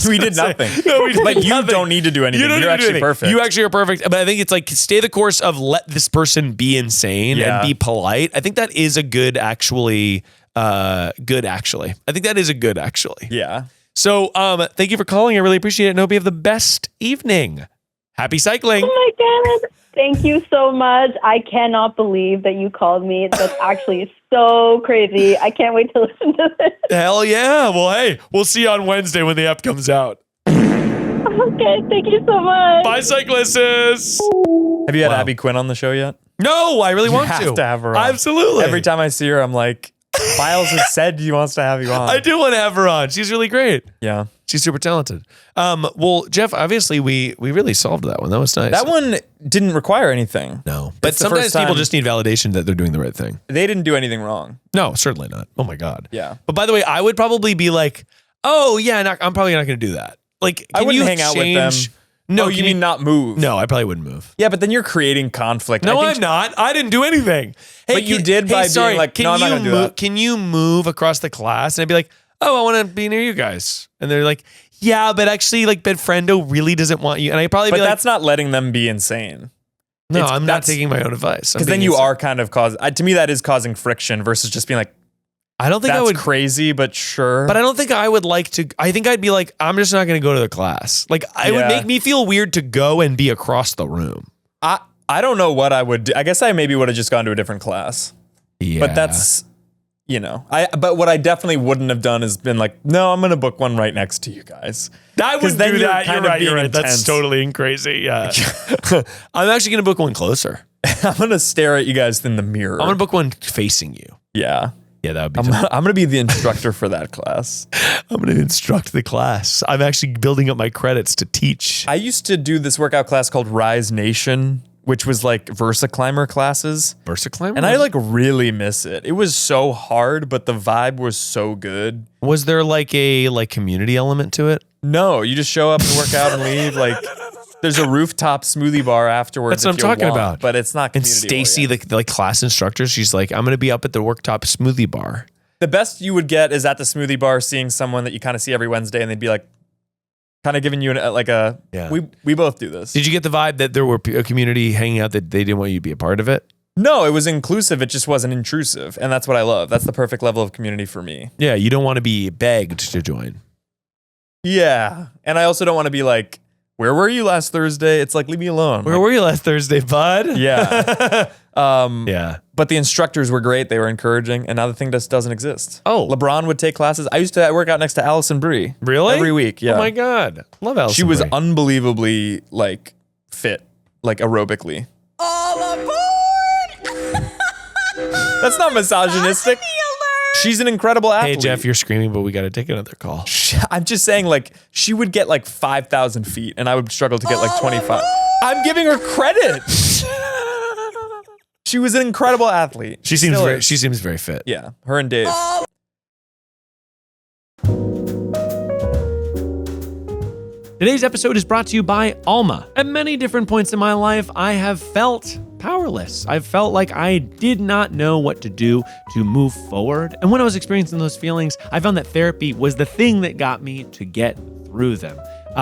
We did nothing. No, we did but you nothing. don't need to do anything. You're actually perfect. You actually are perfect. But I think it's like stay the course of let this person be insane and be polite. I think that is a good actually. I think that is a good actually. Yeah. So thank you for calling. I really appreciate it. And hope you have the best evening. Happy cycling. Oh my God. Thank you so much. I cannot believe that you called me. That's actually so crazy. I can't wait to listen to this. Hell yeah. Well, hey, we'll see you on Wednesday when the app comes out. Okay, thank you so much. Bye, Cyclissus. Have you had Abby Quinn on the show yet? No, I really want You have to have her on. Absolutely. Every time I see her, I'm like, Miles has said he wants to have you on. I do want to have her on. She's really great. Yeah. She's super talented. Well, Jeff, obviously we really solved that one. That was nice. That one didn't require anything. No. But It's the sometimes first people time- just need validation that they're doing the right thing. They didn't do anything wrong. No, certainly not. Oh my God. Yeah. But by the way, I would probably be like, oh yeah, I'm probably not going to do that. Like, I can wouldn't you hang out with them. No, Oh, you mean not move? No, I probably wouldn't move. Yeah, but then you're creating conflict. No, I think I'm not. I didn't do anything. Hey, But you did by being like, no, I'm not gonna do that. Can you move across the class? And I'd be like, oh, I want to be near you guys. And they're like, yeah, but actually, like, Benfriendo really doesn't want you. And I'd probably But be like, that's not letting them be insane. no, I'm not taking my own advice. Because then you are kind of causing, to me, that is causing friction versus just being like, I don't think that's I would. crazy, but sure. But I don't think I would like to. I think I'd be like, I'm just not going to go to the class. Like, it would make me feel weird to go and be across the room. I don't know what I would do. I guess I maybe would have just gone to a different class. Yeah. But that's, but what I definitely wouldn't have done is been like, no, I'm going to book one right next to you guys. I wouldn't then do you're that. kind You're of right. You're being right. That's intense. totally crazy. Yeah. I'm actually going to book one closer. I'm going to stare at you guys in the mirror. I'm going to book one facing you. Yeah. Yeah, that would be I'm going to be the instructor for that class. I'm going to instruct the class. I'm actually building up my credits to teach. I used to do this workout class called Rise Nation, which was like Versa Climber classes. Versa Climber? And I like really miss it. It was so hard, but the vibe was so good. Was there like a community element to it? No, you just show up and work out and leave. Like there's a rooftop smoothie bar afterwards. That's what I'm talking about. But it's not And community Stacy, the class instructor, she's like, I'm going to be up at the worktop smoothie bar. The best you would get is at the smoothie bar seeing someone that you kind of see every Wednesday and they'd be like, kind of giving you we both do this. Did you get the vibe that there were a community hanging out that they didn't want you to be a part of it? No, it was inclusive. It just wasn't intrusive. And that's what I love. That's the perfect level of community for me. Yeah, you don't want to be begged to join. Yeah. And I also don't want to be like, where were you last Thursday? It's like, leave me alone. Where were you last Thursday, bud? Yeah. Yeah. But the instructors were great. They were encouraging. And now the thing just doesn't exist. Oh. LeBron would take classes. I used to work out next to Allison Brie. Really? Every week. Yeah. Oh my God. Love Allison She was Brie. unbelievably like fit, like aerobically. All aboard! That's not misogynistic. She's an incredible athlete. Hey, Jeff, you're screaming, but we got to take another call. I'm just saying, like, she would get like 5,000 feet and I would struggle to get like 25. I'm giving her credit. She was an incredible athlete. She seems Still very, is. she seems very fit. Yeah, her and Dave. Today's episode is brought to you by Alma. At many different points in my life, I have felt powerless. I've felt like I did not know what to do to move forward. And when I was experiencing those feelings, I found that therapy was the thing that got me to get through them.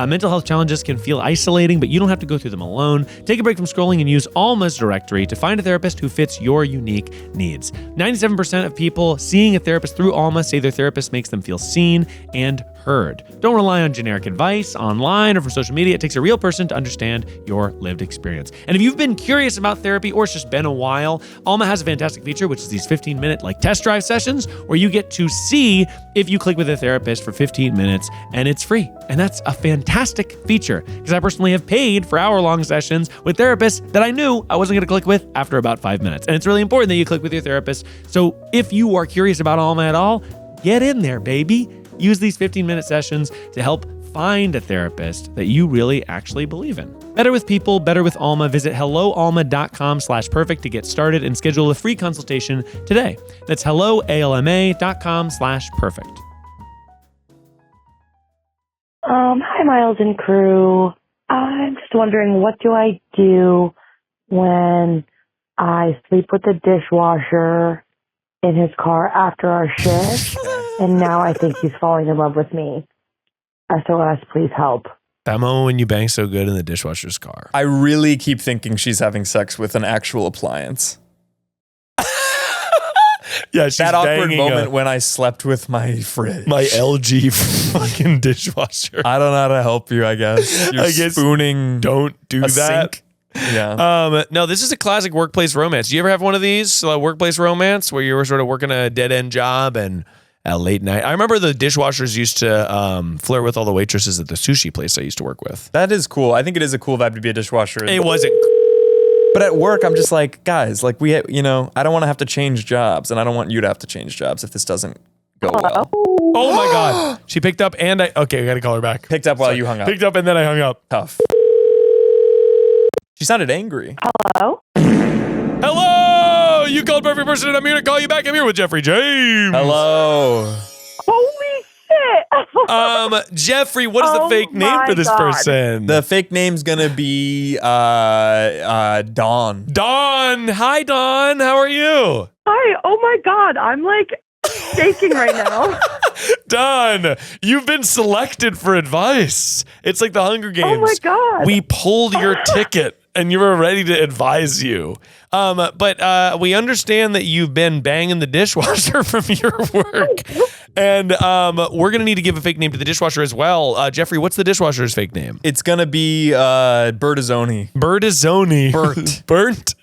Mental health challenges can feel isolating, but you don't have to go through them alone. Take a break from scrolling and use Alma's directory to find a therapist who fits your unique needs. 97% of people seeing a therapist through Alma say their therapist makes them feel seen and heard. Don't rely on generic advice online or from social media. It takes a real person to understand your lived experience. And if you've been curious about therapy or it's just been a while, Alma has a fantastic feature, which is these 15-minute test drive sessions where you get to see if you click with a therapist for 15 minutes and it's free. And that's a fantastic feature because I personally have paid for hour-long sessions with therapists that I knew I wasn't going to click with after about 5 minutes. And it's really important that you click with your therapist. So if you are curious about Alma at all, get in there, baby. Use these 15-minute sessions to help find a therapist that you really actually believe in. Better with people, better with Alma. Visit helloalma.com/perfect to get started and schedule a free consultation today. That's helloalma.com/perfect. Hi, Miles and crew. I'm just wondering, what do I do when I sleep with the dishwasher in his car after our shift, and now I think he's falling in love with me? SOS, please help. That moment when you bang so good in the dishwasher's car. I really keep thinking she's having sex with an actual appliance. Yeah, she's That awkward banging moment when I slept with my fridge. my LG fucking dishwasher. I don't know how to help you, I guess. You're I guess spooning Don't do a that. sink. Yeah. No, this is a classic workplace romance. Do you ever have one of these workplace romance where you were sort of working a dead end job and at late night? I remember the dishwashers used to flirt with all the waitresses at the sushi place I used to work with. That is cool. I think it is a cool vibe to be a dishwasher. It wasn't. But at work, I'm just like, guys, like I don't want to have to change jobs, and I don't want you to have to change jobs if this doesn't go well. Oh my God. She picked up and I got to call her back. Picked up while you hung up. Picked up and then I hung up. Tough. She sounded angry. Hello? Hello! You called perfect person and I'm here to call you back. I'm here with Geoffrey James. Hello. Holy shit! Jeffrey, what is the Oh fake name my for this God. person? The fake name's gonna be Dawn. Dawn. Hi, Dawn. How are you? Hi, oh my God, I'm like shaking right now. Dawn, you've been selected for advice. It's like the Hunger Games. Oh my God. We pulled your ticket and you were ready to advise you. But we understand that you've been banging the dishwasher from your work. And we're going to need to give a fake name to the dishwasher as well. Jeffrey, what's the dishwasher's fake name? It's gonna be Bertazzoni. Bertazzoni. Burnt. Burnt?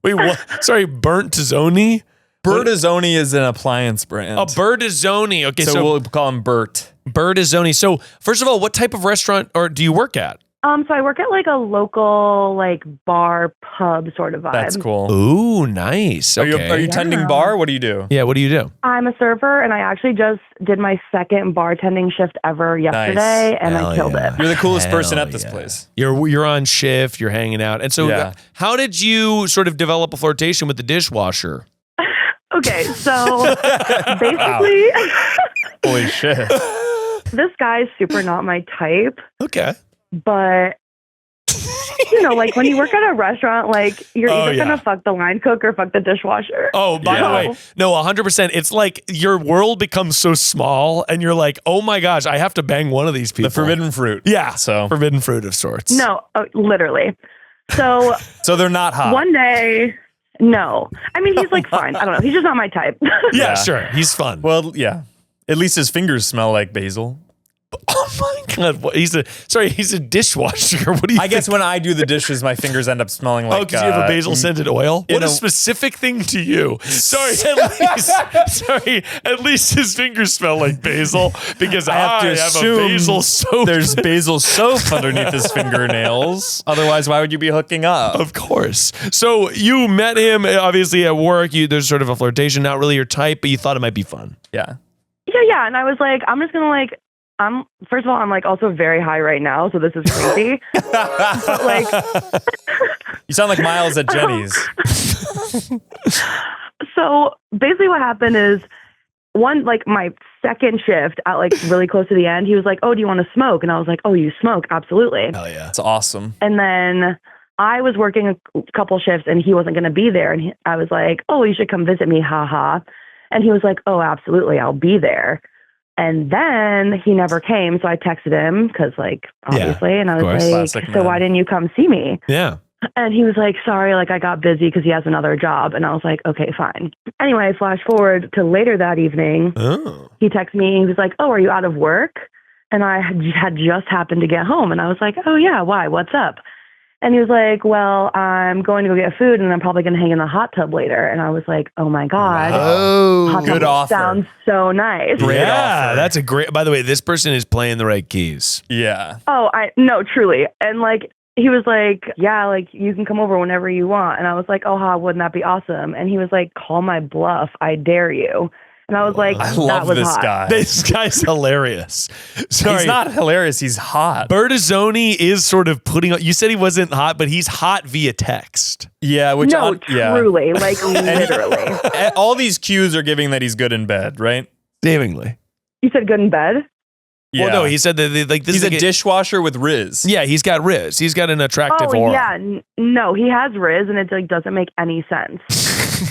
Wait, what? Sorry, Burnt Zoni? Bertazzoni is an appliance brand. A Bertazzoni. Okay, so we'll call him Bert. Bertazzoni. So first of all, what type of restaurant or do you work at? So I work at like a local bar pub sort of vibe. That's cool. Ooh, nice. Okay. Are you tending bar? What do you do? Yeah, what do you do? I'm a server, and I actually just did my second bartending shift ever yesterday, and Hell I killed yeah. it. You're the coolest person Hell at this yeah. place. You're on shift, you're hanging out. And so Yeah. how did you sort of develop a flirtation with the dishwasher? Okay, so basically, Holy shit. this guy's super not my type, Okay. but when you work at a restaurant, you're either gonna fuck the line cook or fuck the dishwasher. Oh, by the Yeah. way, no, 100%. It's like your world becomes so small and you're like, oh my gosh, I have to bang one of these people. The forbidden fruit. Yeah. So Forbidden fruit of sorts. No, literally. So So they're not hot. one day, no. I mean, he's fine. I don't know. He's just not my type. Yeah, Yeah. sure. He's fun. Well, yeah. At least his fingers smell like basil. Oh my God, he's a dishwasher. What do you? I guess when I do the dishes, my fingers end up smelling like. Because you have a basil scented oil. What a specific thing to you. Sorry, at least his fingers smell like basil because I have a basil soap. There's basil soap underneath his fingernails. Otherwise, why would you be hooking up? Of course. So you met him obviously at work. There's sort of a flirtation, not really your type, but you thought it might be fun. Yeah. Yeah. And I was like, I'm just going to first of all, I'm like also very high right now, so this is crazy. But like, you sound like Miles at Jenny's. So basically what happened is my second shift at like really close to the end, he was like, oh, do you want to smoke? And I was like, oh, you smoke? Absolutely. Hell yeah. That's awesome. And then I was working a couple shifts and he wasn't going to be there. And I was like, oh, you should come visit me. Ha ha. And he was like, oh, absolutely. I'll be there. And then he never came. So I texted him because obviously, and I was like, classic so why didn't you come see me? Yeah. And he was like, sorry, I got busy because he has another job. And I was like, okay, fine. Anyway, flash forward to later that evening. Oh. He texted me and he was like, oh, are you out of work? And I had just happened to get home. And I was like, oh, yeah, why? What's up? And he was like, well, I'm going to go get food and I'm probably going to hang in the hot tub later. And I was like, oh my God. Oh, hot good tub offer. Sounds so nice. Great yeah, offer. that's a great, by the way, this person is playing the right keys. Yeah. Oh, no, truly. And he was like, yeah, you can come over whenever you want. And I was like, oh, wouldn't that be awesome? And he was like, call my bluff. I dare you. And I was like, I that love was this hot. guy. This guy's hilarious. Sorry. He's not hilarious. He's hot. Bertazzoni is sort of putting on, you said he wasn't hot, but he's hot via text. Yeah. Which No, truly, literally. All these cues are giving that he's good in bed, right? Seemingly. You said good in bed? Yeah. Well, no, he said that this he's is a dishwasher with Riz. Yeah, he's got Riz. He's got an attractive Oh, aura. yeah. No, he has Riz, and it doesn't make any sense.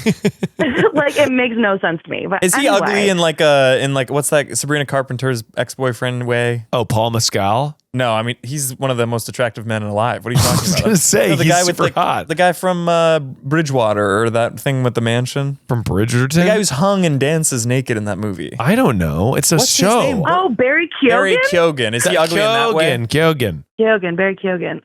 It makes no sense to me. But Is he anyway. ugly in what's that Sabrina Carpenter's ex-boyfriend way? Oh, Paul Mescal? No, I mean he's one of the most attractive men alive. What are you talking about? I was gonna say the he's guy super hot. The guy from Bridgewater or that thing with the mansion. From Bridgerton? The guy who's hung and dances naked in that movie. I don't know. It's a What's his show. name? Oh, Barry Keoghan? Barry Keoghan. Is he ugly in that way? Keoghan. Barry Keoghan.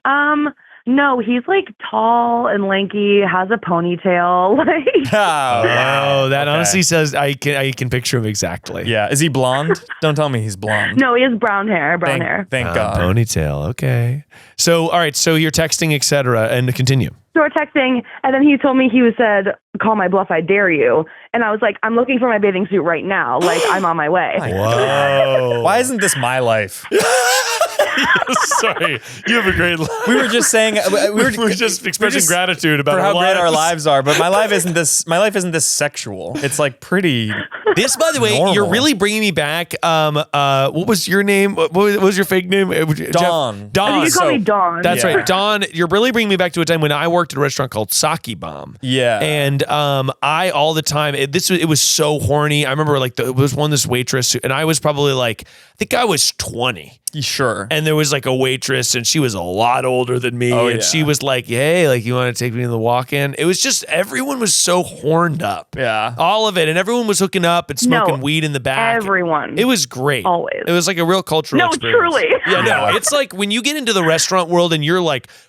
No, he's tall and lanky, has a ponytail. Oh, that okay. honestly says I can picture him exactly. Yeah. Is he blonde? Don't tell me he's blonde. No, he has brown hair. Thank God. Ponytail. Okay. So, all right. So you're texting, etc., and continue. So we're texting, and then he told me he said, call my bluff, I dare you. And I was like, I'm looking for my bathing suit right now. I'm on my way. Whoa. Why isn't this my life? Sorry. You have a great life. We were just saying we were just expressing gratitude about for how great our lives. lives are, but my life isn't this sexual. It's pretty. This, by the way, normal. you're really bringing me back. What was your name? What was your fake name? Dawn. Dawn. You call me Dawn. That's Yeah. right, Dawn. You're really bringing me back to a time when I worked at a restaurant called Sake Bomb. Yeah. And I all the time it was so horny. I remember it was this waitress, and I was probably I think I was 20. Sure. And there was a waitress, and she was a lot older than me. Oh, and yeah. she was like, hey, you want to take me to the walk-in? It was just, everyone was so horned up. Yeah. All of it. And everyone was hooking up and smoking weed in the back. Everyone. It was great. Always. It was a real cultural experience. Truly. Yeah, no. It's when you get into the restaurant world and you're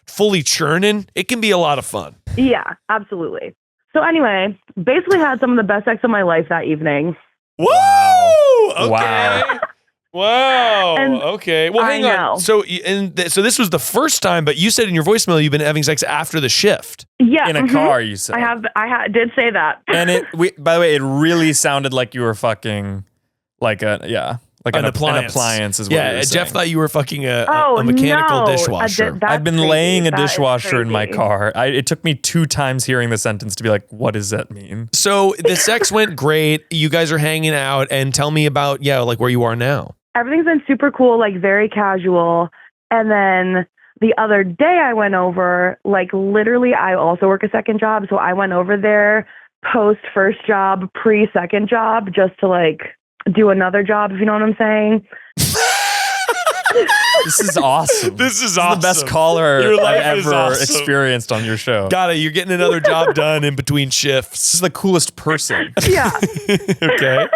fully churning, it can be a lot of fun. Yeah, absolutely. So anyway, basically had some of the best sex of my life that evening. Whoa! Okay. Wow. Wow. And okay. Well, hang I on. know. So, so this was the first time, but you said in your voicemail you've been having sex after the shift. Yeah. In a car, you said. I did say that. And by the way, it really sounded like you were fucking an appliance is what you were Jeff saying. thought you were fucking a mechanical dishwasher. I've been laying a dishwasher in my crazy. car. It took me 2 times hearing the sentence to be like, what does that mean? So the sex went great. You guys are hanging out, and tell me about where you are now. Everything's been super cool, very casual. And then the other day I went over, literally I also work a second job. So I went over there post first job, pre second job, just to do another job, if you know what I'm saying. This is awesome. This is the best caller Your life I've is ever awesome. experienced on your show. Got it. You're getting another job done in between This shifts. is the coolest person. Yeah. Okay.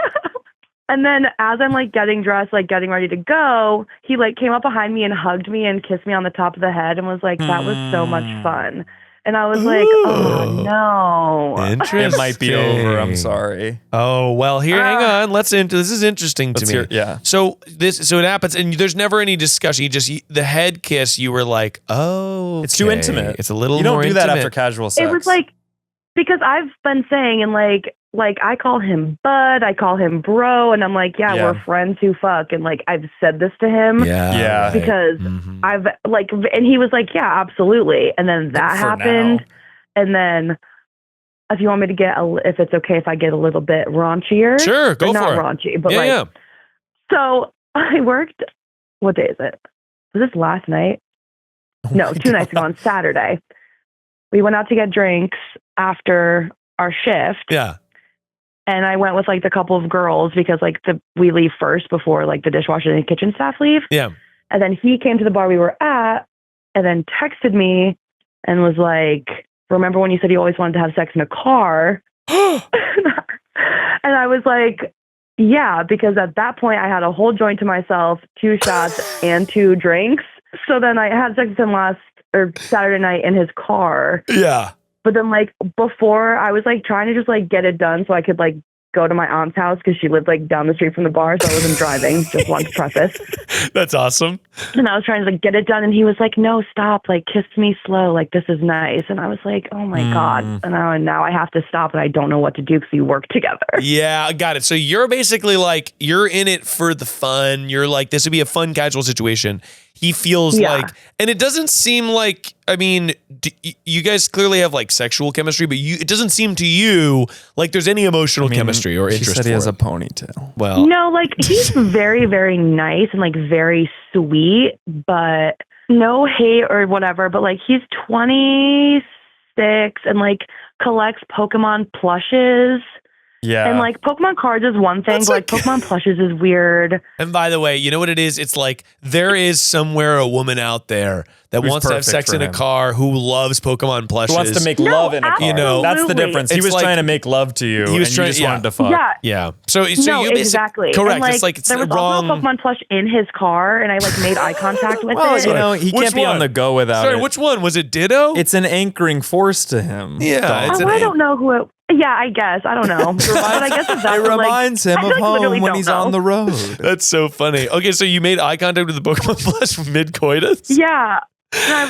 And then as I'm like getting dressed, like getting ready to go, he like came up behind me and hugged me and kissed me on the top of the head and was like, that was so much fun. And I was like, oh no. Interesting. It might be over. I'm sorry. Oh, well, here, hang on. This is interesting to me. Yeah. So it happens, and there's never any discussion. The head kiss, you were like, oh, It's too intimate. It's a little You don't more do that intimate. after casual sex. It was like, because I've been saying, and like I call him bud, I call him bro, and I'm like, yeah, we're friends who fuck, and like I've said this to him, Yeah. because I've like, and he was like, yeah, absolutely, and then that happened, and then if you want me to get, if it's okay if I get a little bit raunchier, Sure, go for not it. raunchy, but Yeah. so I worked. What day is it? Was this last night? No, 2 nights ago on Saturday. We went out to get drinks after our shift. Yeah. And I went with like the couple of girls because like we leave first before like the dishwasher and the kitchen staff leave. Yeah. And then he came to the bar we were at and then texted me and was like, remember when you said you always wanted to have sex in a car? And I was like, yeah, because at that point I had a whole joint to myself, 2 shots and 2 drinks. So then I had sex with him Saturday night in his car. Yeah. But then, like, before, I was, like, trying to just, like, get it done so I could, like, go to my aunt's house because she lived, like, down the street from the bar, so I wasn't driving. Just wanted to preface. That's awesome. And I was trying to, like, get it done, and he was like, no, stop. Like, kiss me slow. Like, this is nice. And I was like, oh, my God. And now I have to stop, and I don't know what to do because we work together. Yeah, I got it. So you're basically, like, you're in it for the fun. You're like, this would be a fun, casual situation. He feels like, and it doesn't seem like, I mean, you guys clearly have like sexual chemistry, but it doesn't seem to you like there's any emotional chemistry or interest. She said he has a ponytail. Well, no, like he's very, very nice and like very sweet, but no hate or whatever. But like he's 26 and like collects Pokemon plushes. Yeah. And like Pokemon cards is one thing, but like Pokemon plushes is weird. And by the way, you know what it is? It's like there is somewhere a woman out there that wants to have sex in a car who loves Pokemon plushes. Who wants to make love in a car. You know, that's the difference. He was trying to make love to you. He was trying, and you just wanted to fuck. Yeah. So no, you exactly. Correct. And, like, it's like it's there was wrong. also a Pokemon plush in his car, and I like made eye contact with Well, it. you know, he can't be on the go without it. Which one? Was it Ditto? It's an anchoring force to him. Yeah. I don't know who it. Yeah, I guess. I don't know. But I guess it's that, It reminds him of home when he's on the road. That's so funny. Okay, so you made eye contact with the Pokemon plush mid-coitus? Yeah.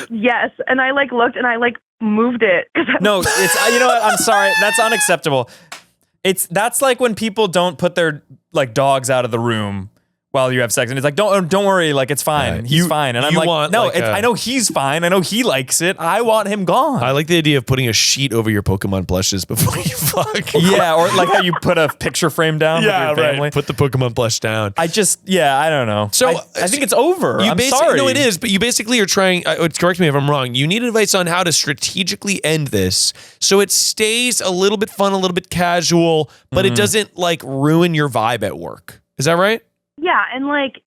Yes. And I like looked and I like moved it. No, it's, you know what? I'm sorry. That's unacceptable. That's like when people don't put their like dogs out of the room while you have sex, and it's like, don't worry, like it's fine, he's fine, and I'm like, no, I know he's fine, I know he likes it, I want him gone. I like the idea of putting a sheet over your Pokemon plushes before you fuck. Yeah, or like how you put a picture frame down with your family. Right. Put the Pokemon plush down. I don't know. So I think it's over. I'm sorry. No, it is, but you basically are trying, correct me if I'm wrong, you need advice on how to strategically end this so it stays a little bit fun, a little bit casual, but it doesn't like ruin your vibe at work. Is that right? Yeah, and like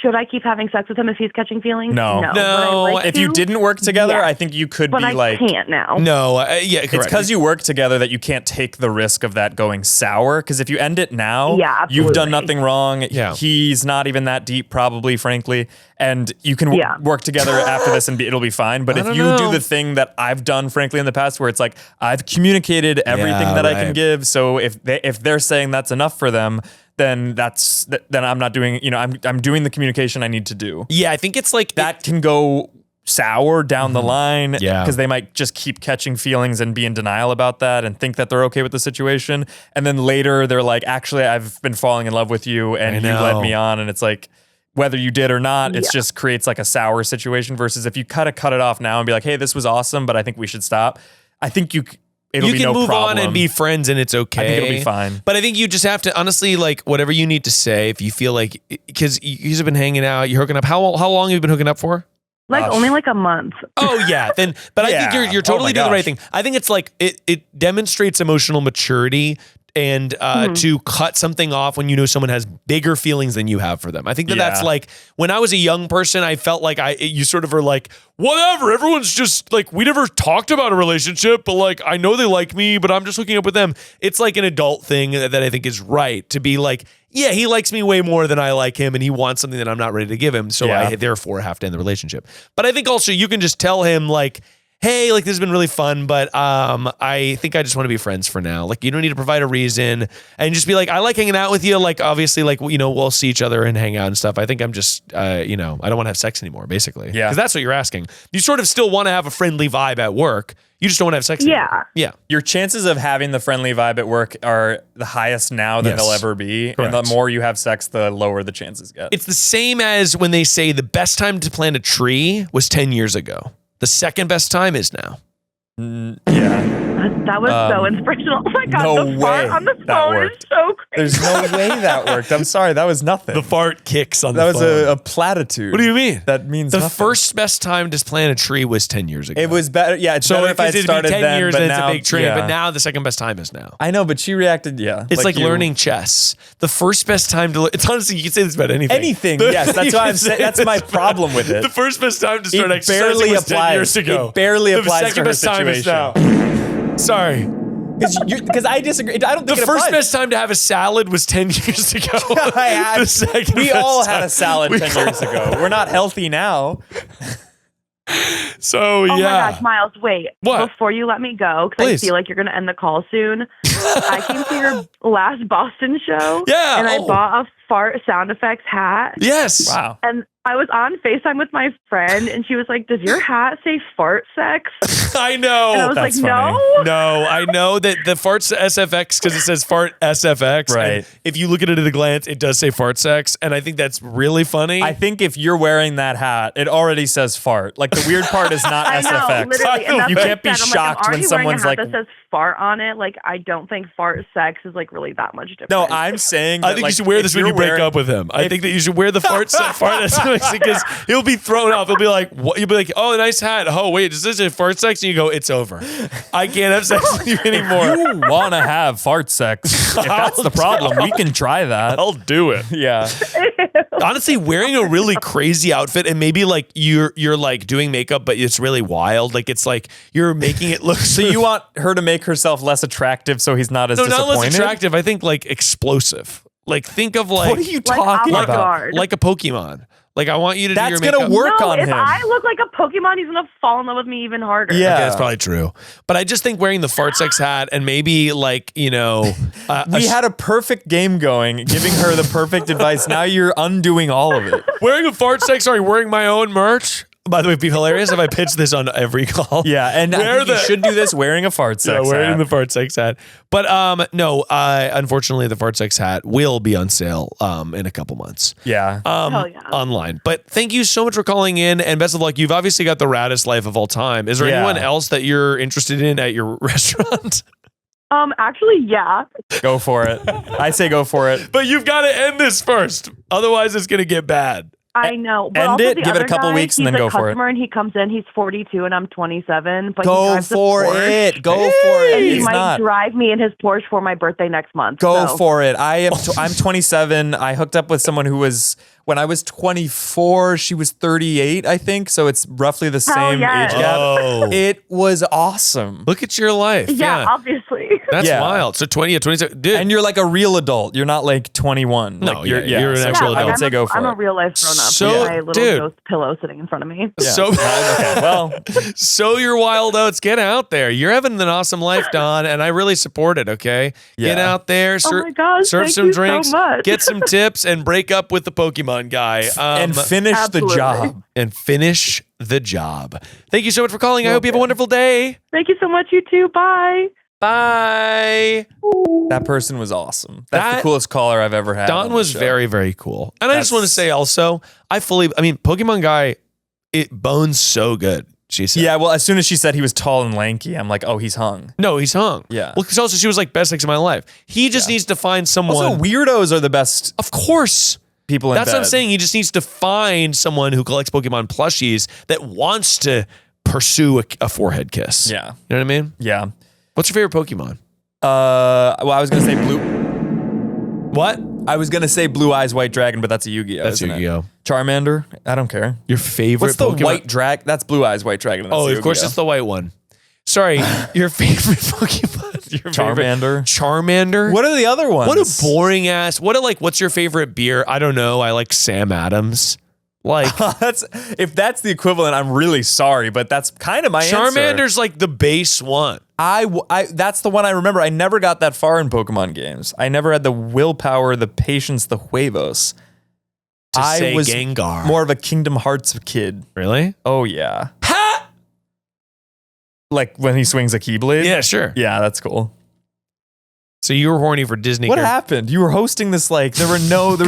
should I keep having sex with him if he's catching feelings? No. If you didn't work together, I think you could but be I can't now. No, yeah, correct. It's because you work together that you can't take the risk of that going sour. Because if you end it now, you've done nothing wrong. Yeah. He's not even that deep, probably, frankly. And you can work together after this and it'll be fine. But if you do the thing that I've done, frankly, in the past, where it's like, I've communicated everything that I can give. So if they're saying that's enough for them, then I'm not doing, I'm doing the communication I need to do. Yeah, I think it's like that can go sour down the line. Yeah. Because they might just keep catching feelings and be in denial about that and think that they're okay with the situation. And then later they're like, actually, I've been falling in love with you and you led me on. And it's like, whether you did or not, it just creates like a sour situation versus if you cut it off now and be like, hey, this was awesome, but I think we should stop. I think it'll be no problem. You can move on and be friends and it's okay. I think it'll be fine. But I think you just have to, honestly, like, whatever you need to say, if you feel like, because you guys have been hanging out, you're hooking up. How long have you been hooking up for? Like only like a month. Oh yeah, but I think you're totally doing the right thing. I think it's like, it demonstrates emotional maturity and to cut something off when you know someone has bigger feelings than you have for them. I think that's like, when I was a young person, I felt like you sort of are like, whatever, everyone's just like, we never talked about a relationship, but like, I know they like me, but I'm just hooking up with them. It's like an adult thing that I think is right to be like, yeah, he likes me way more than I like him, and he wants something that I'm not ready to give him, so I therefore have to end the relationship. But I think also you can just tell him like, hey, like this has been really fun, but I think I just want to be friends for now. Like you don't need to provide a reason, and just be like, I like hanging out with you. Like obviously, like we'll see each other and hang out and stuff. I think I'm just I don't want to have sex anymore, basically. Yeah, because that's what you're asking. You sort of still want to have a friendly vibe at work. You just don't want to have sex anymore. Yeah. Your chances of having the friendly vibe at work are the highest now than they'll ever be. Correct. And the more you have sex, the lower the chances get. It's the same as when they say the best time to plant a tree was 10 years ago. The second best time is now. That was so inspirational. Oh my God, no the way fart on the phone is so crazy. There's no way that worked. I'm sorry, that was nothing. The fart kicks on the phone. That was a platitude. What do you mean? That means the nothing. first best time to plant a tree was 10 years ago. It was better. Yeah, it's better if I started 10 then, years but and now, it's a big tree. yeah. But now the second best time is now. I know, but she reacted, It's like learning chess. The first best time to it's honestly, you can say this about anything. Anything, yes. That's why I'm saying that's my problem with it. The first best time to start exercising was 10 years ago. It barely applies the second to her best time is situation. now. Sorry. Because I disagree. I don't think the first best time to have a salad was 10 years ago. We all had a salad 10 years ago. We're not healthy now. So, yeah. Oh my gosh, Miles, wait. What? Before you let me go, because I feel like you're going to end the call soon. I came to your last Boston show. Yeah. And I bought a fart sound effects hat. Yes. Wow. And I was on FaceTime with my friend, and she was like, does your hat say fart sex? I know. And I was That's like, funny. no. No, I know that the fart's SFX because it says fart SFX. Right. And if you look at it at a glance, it does say fart sex. And I think that's really funny. I think if you're wearing that hat, it already says fart. Like the weird part is not I know, SFX. literally. And that's You what can't be I said. I'm shocked like, when someone's wearing a like, hat that says fart on it. Like, I don't think fart sex is like really that much different. no, I'm saying I that, think like, you should wear this if when you you're break wearing- up with him. I think that you should wear the fart SFX because he'll be thrown off. He'll be like, "What?" You'll be like, "Oh, nice hat. Oh, wait, is this a fart sex?" And you go, "It's over. I can't have sex with you anymore." You want to have fart sex. If that's the problem, we can try that. I'll do it. Yeah. Honestly, wearing a really crazy outfit and maybe like you're like doing makeup, but it's really wild. Like it's like you're making it look. So you want her to make herself less attractive so he's not as disappointed? Not less attractive. I think like explosive. Like think of like What are you talking about? avant-garde. like a Pokemon. Like I want you to do your That's makeup. gonna work No, on if him. I look like a Pokemon, he's gonna fall in love with me even harder. Yeah. Okay, that's probably true. But I just think wearing the fart sex hat and maybe like, We had a perfect game going, giving her the perfect advice. Now you're undoing all of it. wearing a fart sex, wearing my own merch. By the way, it'd be hilarious if I pitched this on every call. Yeah, and I think you should do this wearing a fart sex wearing hat. the fart sex hat. But no, unfortunately, the fart sex hat will be on sale in a couple months. Yeah. Hell yeah. Online. But thank you so much for calling in and best of luck. You've obviously got the raddest life of all time. Is there anyone else that you're interested in at your restaurant? Actually, yeah. Go for it. I say go for it. But you've got to end this first. Otherwise, it's going to get bad. I know. But End also it, the give it a other couple guy, weeks, and then he's a go for it. customer, and he comes in, he's 42, and I'm 27. But he Go drives a for Porsche, it. Go for it. And he He's might not. drive me in his Porsche for my birthday next month. Go so. for it. I'm 27. I hooked up with someone who was, when I was 24, she was 38, I think. So it's roughly the same yes. age gap. Oh. It was awesome. Look at your life. Yeah, obviously. That's Yeah. wild. So 20 27. Dude. And you're like a real adult. You're not like 21. No, like you're an so actual I would adult. say go for I'm it. a real life grown up So- with my little dude. ghost pillow sitting in front of me. Yeah. So, Okay, well, so you're wild oats. Get out there. You're having an awesome life, Don, and I really support it. Okay, get Yeah. out there. Oh my gosh, serve thank some you so drinks, much. get some tips, and break up with the Pokemon guy. and finish absolutely. the job. and finish the job. Thank you so much for calling. I hope you have a wonderful day. Thank you so much, you too. Bye. Bye. That person was awesome. That's That- the coolest caller I've ever had. Don on the was show. very, very cool. And I just want to That's- say also, Pokemon guy, it bones so good, she said. Yeah, well, as soon as she said he was tall and lanky, I'm like, oh, he's hung. No, he's hung. Yeah. Well, because also she was like, best sex of my life. He just needs to find someone. Also, weirdos are the best Of course. people in That's bed. what I'm saying. He just needs to find someone who collects Pokemon plushies that wants to pursue a forehead kiss. Yeah. You know what I mean? Yeah. What's your favorite Pokemon? Well, I was gonna say blue. What? I was gonna say Blue Eyes White Dragon, but that's a Yu-Gi-Oh. That's isn't it? Yu-Gi-Oh. Charmander. I don't care. Your favorite What's the Pokemon? white drag? That's Blue Eyes White Dragon. That's Oh, the of course Yu-Gi-Oh. it's the white one. Sorry, your favorite Pokemon? Your Charmander. Charmander? What are the other ones? What a boring ass. What's your favorite beer? I don't know. I like Sam Adams. Like if that's the equivalent, I'm really sorry, but that's kind of my answer. Charmander's like the base one. That's the one I remember. I never got that far in Pokemon games. I never had the willpower, the patience, the huevos. I was Gengar. More of a Kingdom Hearts kid. Really? Oh yeah. Ha! Like when he swings a Keyblade? Yeah, sure. Yeah, that's cool. So you were horny for Disney. What happened? You were hosting this like there was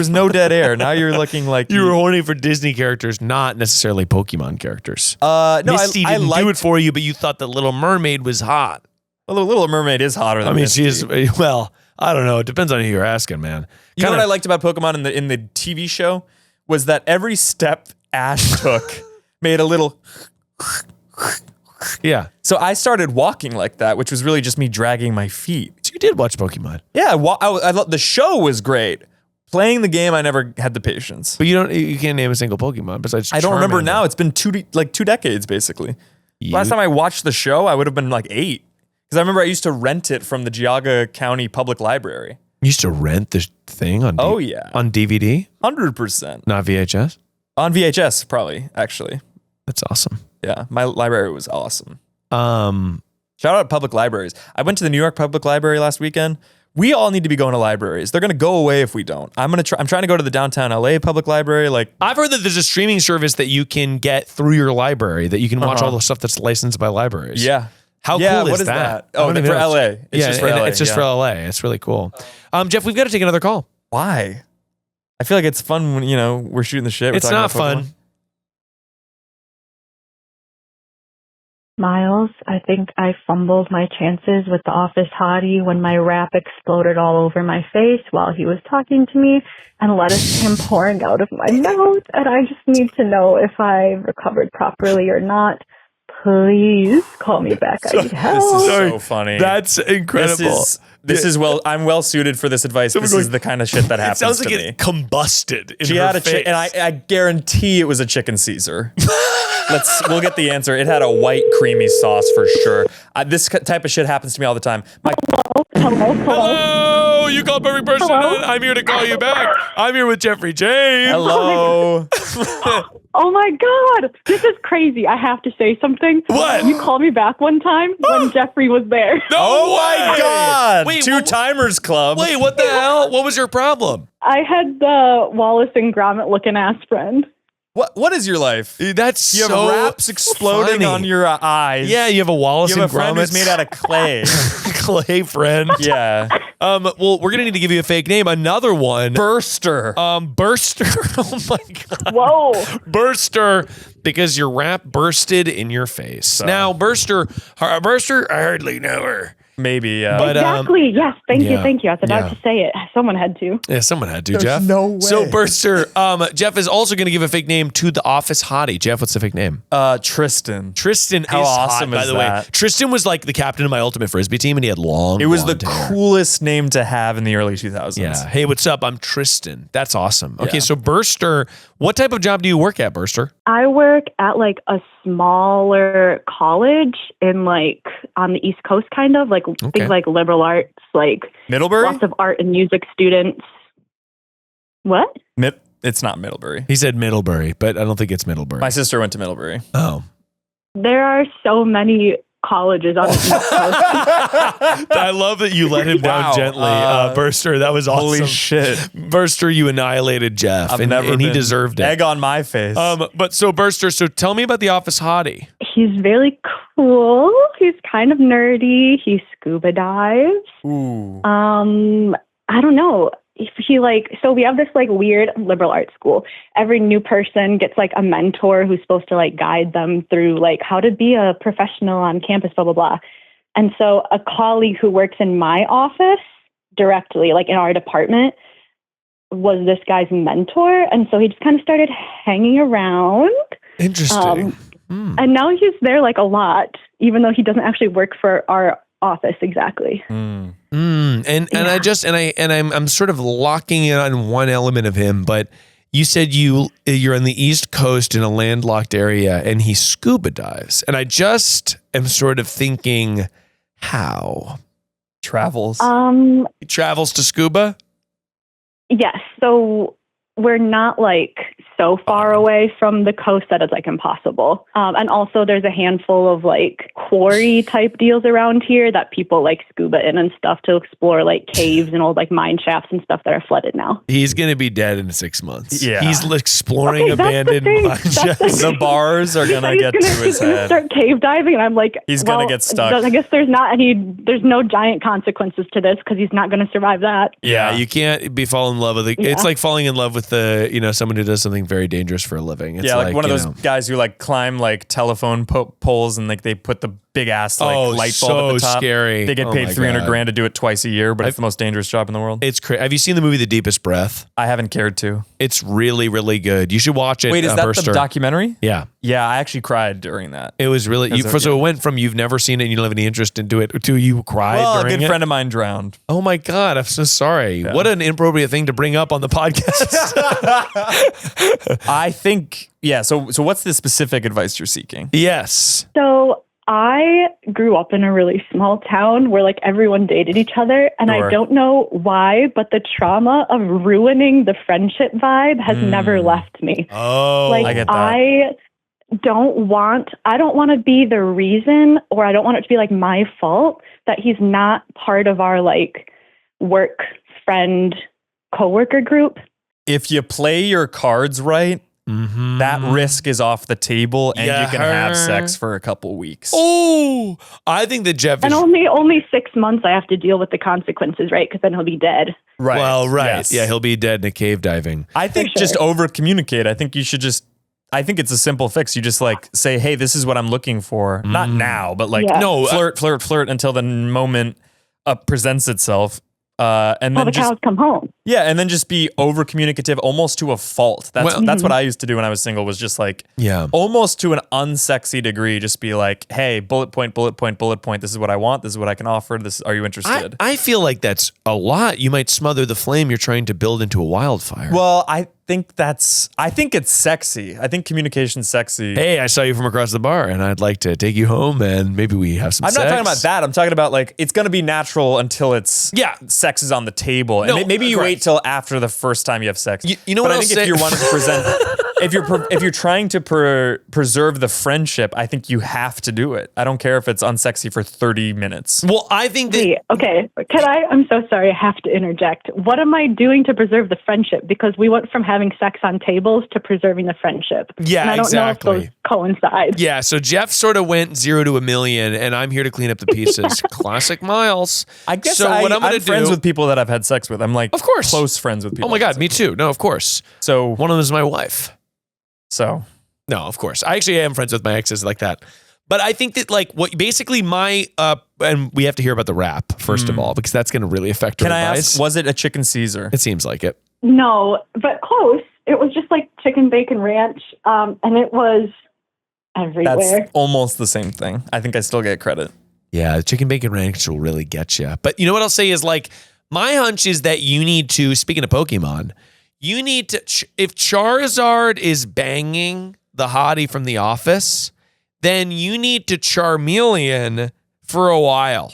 no dead air. Now you're looking like you were horny for Disney characters, not necessarily Pokemon characters. No, Misty didn't do it for you, but you thought the Little Mermaid was hot. Well, the Little Mermaid is hotter than Misty. She is. Well, I don't know. It depends on who you're asking, man. You know what I liked about Pokemon in the TV show was that every step Ash took made a little. Yeah. So I started walking like that, which was really just me dragging my feet. So you did watch Pokemon. Yeah, I thought the show was great. Playing the game, I never had the patience. But you can't name a single Pokemon besides. I don't remember now. It's been 2 decades basically. Last time I watched the show, I would have been like 8. Because I remember I used to rent it from the Geauga County Public Library. You used to rent the thing on Oh yeah. On DVD? 100%. Not VHS? On VHS, probably, actually. That's awesome. Yeah, my library was awesome. Shout out public libraries. I went to the New York Public Library last weekend. We all need to be going to libraries. They're going to go away if we don't. I'm trying to go to the downtown LA Public Library. Like I've heard that there's a streaming service that you can get through your library that you can watch all the stuff that's licensed by libraries. Yeah. How cool what is that? Oh, for LA. It's just for LA. It's just for LA. It's really cool. Jeff, we've got to take another call. Why? I feel like it's fun when, we're shooting the shit. It's not fun. Miles, I think I fumbled my chances with the office hottie when my wrap exploded all over my face while he was talking to me and lettuce came pouring out of my mouth. And I just need to know if I recovered properly or not. Please call me back. I need help. This is so funny. That's incredible. I'm well suited for this advice. This is the kind of shit that happens to me. It sounds like it combusted in she her had a face. and I guarantee it was a chicken Caesar. We'll get the answer. It had a white creamy sauce for sure. This type of shit happens to me all the time. Hello, you called perfect person. Hello? I'm here to call you back. I'm here with Geoffrey James. Hello. Oh my God, this is crazy. I have to say something. What? You called me back one time when Geoffrey was there. No Oh way. my God. Wait, Two timers club. Wait, what the hell? What was your problem? I had the Wallace and Gromit looking ass friend. What is your life? That's You have so wraps exploding funny. on your eyes. Yeah, you have a Wallace You have a and friend who's Gromit made out of clay. clay friend. Yeah. Well, we're gonna need to give you a fake name. Another one. Burster. Burster. Oh my God. Whoa. Burster, because your wrap bursted in your face. Now, Burster, I hardly know her. Maybe, yeah. But, Exactly. Yes. Thank yeah, you. Thank you. I was about yeah. to say it. Someone had to. Yeah, someone had to, Jeff. no way. So, Burster, Jeff is also going to give a fake name to the office hottie. Jeff, what's the fake name? Tristan. Tristan How is awesome hot, by is the way. that? Tristan was like the captain of my ultimate frisbee team, and he had long. It was the blonde hair. coolest name to have in the early 2000s. Yeah. Hey, what's up? I'm Tristan. That's awesome. Okay, Yeah. so Burster, what type of job do you work at, Burster? I work at like a smaller college in like on the East Coast, kind of like things like liberal arts, like Middlebury? lots of art and music students. What? It's not Middlebury. He said Middlebury, but I don't think it's Middlebury. My sister went to Middlebury. Oh. There are so many colleges on the East Coast. I love that you let him down Wow. gently, Burster. That was awesome. Holy shit. Burster, you annihilated Jeff, and he been deserved it. Egg on my face. But so Burster, so tell me about the office hottie. He's really cool. He's kind of nerdy. He scuba dives. Ooh. I don't know. If he so we have this like weird liberal arts school. Every new person gets like a mentor who's supposed to like guide them through like how to be a professional on campus, blah, blah, blah. And so a colleague who works in my office directly, like in our department, was this guy's mentor. And so he just kind of started hanging around. Interesting. And now he's there like a lot, even though he doesn't actually work for our office, exactly. And I'm sort of locking in on one element of him, but you said you're on the East Coast in a landlocked area and he scuba dives. And I just am sort of thinking, how? Travels. He travels to scuba? Yes. So we're not like so far away from the coast that it's like impossible. And also there's a handful of like quarry type deals around here that people like scuba in and stuff to explore like caves and old like mine shafts and stuff that are flooded now. He's going to be dead in 6 months. Yeah. He's exploring abandoned mine shafts. The bars are going to get to his head. Start cave diving and I'm like, He's going to get stuck. I guess there's no giant consequences to this because he's not going to survive that. Yeah, you can't be fall in love with it. Yeah. It's like falling in love with someone who does something very dangerous for a living. It's like one of those guys who like climb like telephone poles and like they put the big ass like light bulb at the top. Scary. They get paid $300,000 to do it twice a year, but it's the most dangerous job in the world. It's crazy. Have you seen the movie The Deepest Breath? I haven't cared to. It's really, really good. You should watch it. Wait, is that the documentary? Yeah. Yeah, I actually cried during that. It was really so it went from you've never seen it and you don't have any interest into it to you cried during it. A good friend of mine drowned. Oh my God, I'm so sorry. Yeah. What an inappropriate thing to bring up on the podcast. I think, so what's the specific advice you're seeking? Yes. So I grew up in a really small town where like everyone dated each other. And Sure. I don't know why, but the trauma of ruining the friendship vibe has never left me. Oh, Like I get that. I don't want to be the reason, or I don't want it to be like my fault that he's not part of our like work friend coworker group. If you play your cards right, that risk is off the table and you can have sex for a couple weeks. Oh, I think that Jeff And is... only 6 months I have to deal with the consequences, right? Because then he'll be dead. Right. Well, right. Yes. Yeah, he'll be dead in a cave diving. I think just over communicate. I think you should I think it's a simple fix. You just like say, hey, this is what I'm looking for. Not now, but like flirt until the moment presents itself. And then the cows come home. Yeah, and then just be over communicative almost to a fault. That's what I used to do when I was single, was just like almost to an unsexy degree, just be like, hey, bullet point, this is what I want, this is what I can offer, are you interested? I feel like that's a lot. You might smother the flame you're trying to build into a wildfire. Well, I think it's sexy. I think communication's sexy. Hey, I saw you from across the bar and I'd like to take you home and maybe we have some sex. I'm not talking about that. I'm talking about like, it's going to be natural until sex is on the table. And maybe you wait till after the first time you have sex. You know what I think if you're wanting to present, if you're trying to preserve the friendship, I think you have to do it. I don't care if it's unsexy for 30 minutes. Well, I think that... Okay, I'm so sorry, I have to interject. What am I doing to preserve the friendship? Because we went from having sex on tables to preserving the friendship. Yeah, and I don't know if those coincide. Yeah, so Jeff sort of went 0 to a million, and I'm here to clean up the pieces. Classic Miles. I guess so what I'm friends with people that I've had sex with. I'm like, of course, close friends with people. Oh my God, me too. No, of course. So one of them is my wife. So no, of course. I actually am friends with my exes like that. But I think that like what basically my and we have to hear about the rap first of all, because that's going to really affect her advice. Can I ask, was it a chicken Caesar? It seems like it. No, but close. It was just like chicken bacon ranch, and it was everywhere. That's almost the same thing. I think I still get credit. Yeah, the chicken bacon ranch will really get you. But you know what I'll say is like, my hunch is that you need to, speaking of Pokemon, you need to, if Charizard is banging the hottie from The Office, then you need to Charmeleon for a while.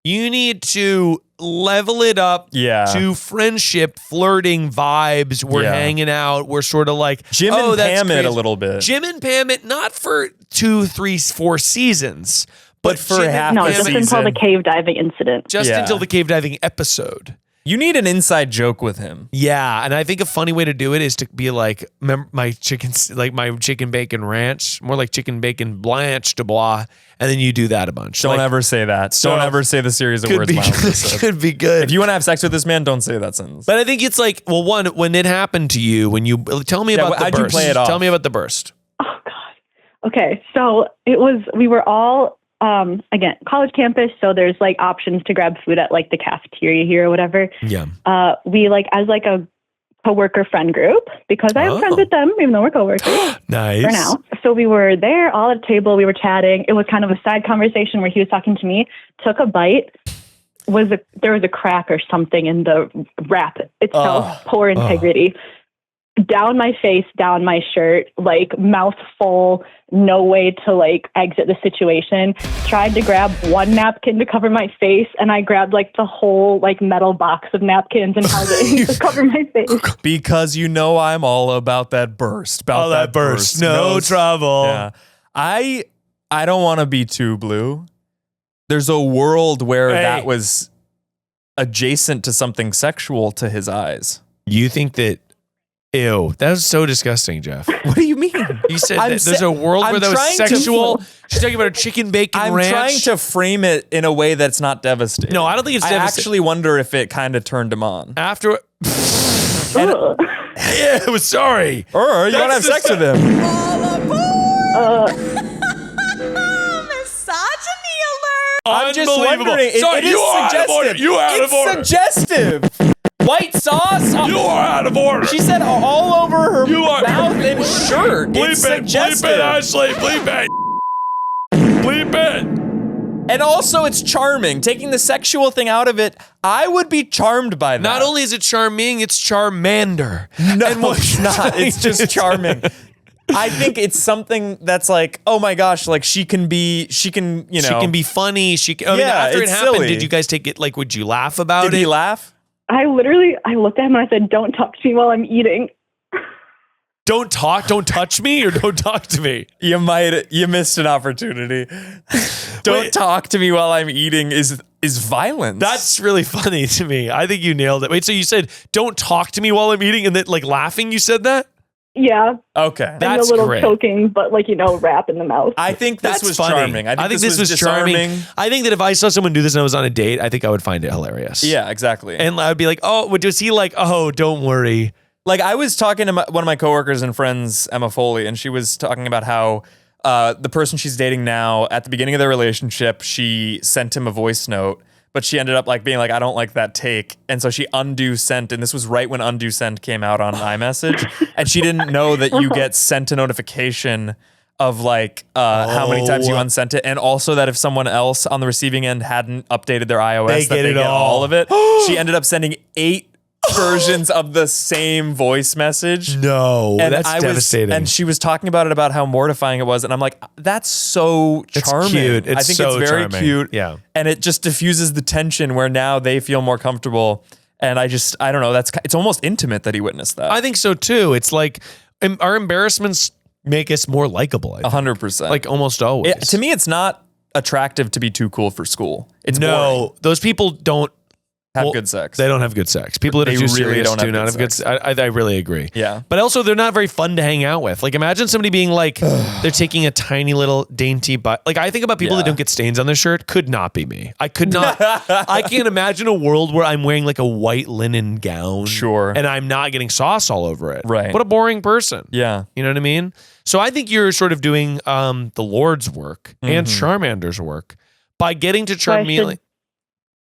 You need to level it up to friendship, flirting vibes. We're hanging out. We're sort of like Jim and Pam it a little bit. Jim and Pam it, not for 2, 3, 4 seasons, but for half a season. Just until the cave diving incident. Just until the cave diving episode. You need an inside joke with him. Yeah, and I think a funny way to do it is to be like, my chicken bacon ranch, more like chicken bacon blanche de bois, and then you do that a bunch. Don't ever say that. Don't ever say the series of words Miles said. Could be good. If you want to have sex with this man, don't say that sentence. But I think it's like, well, one, when it happened to you, when you tell me about the burst. Play it off? Tell me about the burst. Oh God. Okay, so we were all. Again, college campus, so there's like options to grab food at like the cafeteria here or whatever. Yeah. We like, as like a coworker friend group because I am friends with them, even though we're coworkers. Nice. For now. So we were there all at the table. We were chatting. It was kind of a side conversation where he was talking to me, took a bite. There was a crack or something in the wrap itself. Poor integrity. Down my face, down my shirt, like mouth full, no way to like exit the situation. Tried to grab one napkin to cover my face, and I grabbed like the whole like metal box of napkins and held it to cover my face. Because you know I'm all about that burst. About that burst. No trouble. Yeah. I don't want to be too blue. There's a world where that was adjacent to something sexual to his eyes. You think that? Ew, that was so disgusting, Jeff. What do you mean? You said that there's a world where that was sexual. She's talking about a chicken bacon ranch. I'm trying to frame it in a way that's not devastating. No, I don't think it's devastating. I actually wonder if it kind of turned him on. After... Yeah, I was sorry. Or you want to have sex with him. All aboard! Misogyny alert! I'm just Unbelievable. wondering. Sorry, you are suggestive. out of order. It's suggestive. White sauce. You are out of order. She said all over her mouth and shirt. Bleep It's it, suggestive. bleep it, Ashley, bleep it. Bleep it. And also, it's charming. Taking the sexual thing out of it, I would be charmed by that. Not only is it charming, it's charmander. No, it's not. It's just charming. I think it's something that's like, oh my gosh, like she can be funny. She can, I mean, after it it's happened, silly. did you guys take it, like, would you laugh about it? Did he laugh? I looked at him and I said, "Don't talk to me while I'm eating." Don't touch me, or don't talk to me. You missed an opportunity. Don't talk to me while I'm eating is violence. That's really funny to me. I think you nailed it. Wait, so you said, don't talk to me while I'm eating, and then, like, laughing, you said that? Yeah. Okay. And That's a little great. choking, but like, wrap in the mouth. I think this That's was funny. charming. I think this was charming. disarming. I think that if I saw someone do this and I was on a date, I think I would find it hilarious. Yeah, exactly. And I'd be like, oh, was he like, oh, don't worry. Like, I was talking to one of my coworkers and friends, Emma Foley, and she was talking about how the person she's dating now, at the beginning of their relationship, she sent him a voice note, but she ended up like being like, I don't like that take. And so she undo sent, and this was right when undo send came out on iMessage. And she didn't know that you get sent a notification of like how many times you unsent it. And also that if someone else on the receiving end hadn't updated their iOS, they get all of it. She ended up sending 8 versions of the same voice message. No, And that's devastating. and she was talking about it, about how mortifying it was. And I'm like, that's so charming. It's cute. I think so it's very charming. cute. Yeah. And it just diffuses the tension where now they feel more comfortable. And I don't know. It's almost intimate that he witnessed that. I think so too. It's like our embarrassments make us more likable. I think. 100%. Like almost always. To me, it's not attractive to be too cool for school. It's boring. Those people don't Have good sex. They don't have good sex. People that are They too really serious don't do have not good have good sex. sex. I really agree. Yeah. But also, they're not very fun to hang out with. Like, imagine somebody being like, they're taking a tiny little dainty bite. Like, I think about people that don't get stains on their shirt. Could not be me. I could not. I can't imagine a world where I'm wearing like a white linen gown. Sure. And I'm not getting sauce all over it. Right. What a boring person. Yeah. You know what I mean? So I think you're sort of doing the Lord's work and Charmander's work by getting to Charmeleon.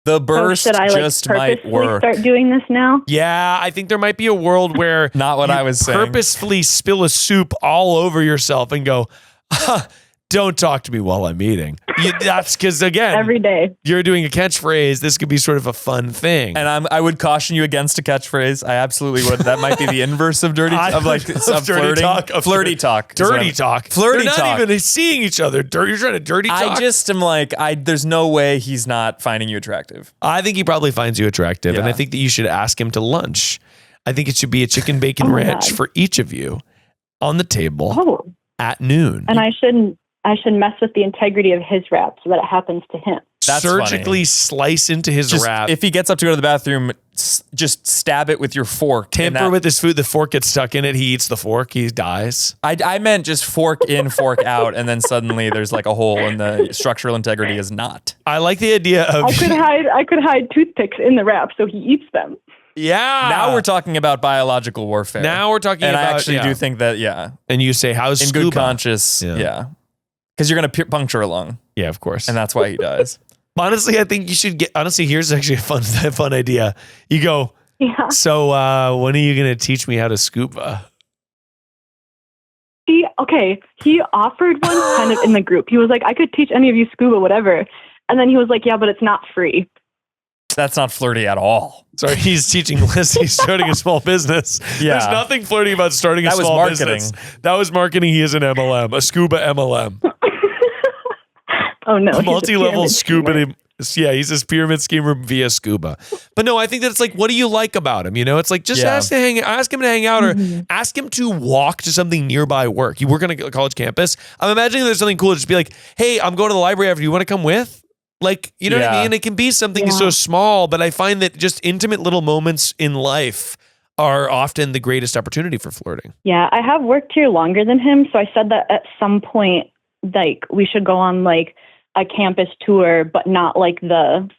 The burst should I just might purposefully work. start doing this now? Yeah, I think there might be a world where Not what you I was saying. purposefully spill a soup all over yourself and go, don't talk to me while I'm eating. That's because, again, Every day. you're doing a catchphrase. This could be sort of a fun thing. And I would caution you against a catchphrase. I absolutely would. That might be the inverse of dirty I of like love of dirty flirting. talk, of Flirty talk. Dirty talk. Flirty They're talk. not even seeing each other. You're trying to dirty talk. I just am like, there's no way he's not finding you attractive. I think he probably finds you attractive, and Yeah. I think that you should ask him to lunch. I think it should be a chicken bacon ranch God. for each of you on the table Oh. at noon. And I shouldn't mess with the integrity of his wrap so that it happens to him. That's surgically slice into his Just wrap. if he gets up to go to the bathroom, just stab it with your fork. Tamper with his food, the fork gets stuck in it. He eats the fork. He dies. I meant just fork in, fork out, and then suddenly there's like a hole, and the structural integrity is not. I like the idea of I could hide toothpicks in the wrap so he eats them. yeah. Now we're talking about biological warfare. Now we're talking and about I actually yeah. do think that And you say, "How's in scuba?" good conscience, Yeah. yeah, because you're gonna puncture a lung, Yeah, of course. and that's why he dies. Honestly, I think you should get. Honestly, here's actually a fun idea. You go, Yeah. So when are you going to teach me how to scuba? He offered one kind of in the group. He was like, I could teach any of you scuba, whatever. And then he was like, yeah, but it's not free. That's not flirty at all. Sorry, he's teaching Leslie starting a small business. Yeah. There's nothing flirty about starting a small business. That was marketing. He is an MLM, a scuba MLM. Oh, no. A multi-level scuba. Yeah, he's this pyramid schemer via scuba. But no, I think that it's like, what do you like about him? You know, it's like, just ask him to hang out, or ask him to walk to something nearby work. You work on a college campus. I'm imagining there's something cool to just be like, hey, I'm going to the library after. You want to come with? Like, you know what I mean? It can be something so small, but I find that just intimate little moments in life are often the greatest opportunity for flirting. Yeah, I have worked here longer than him, so I said that at some point, like, we should go on, like, a campus tour, but not like the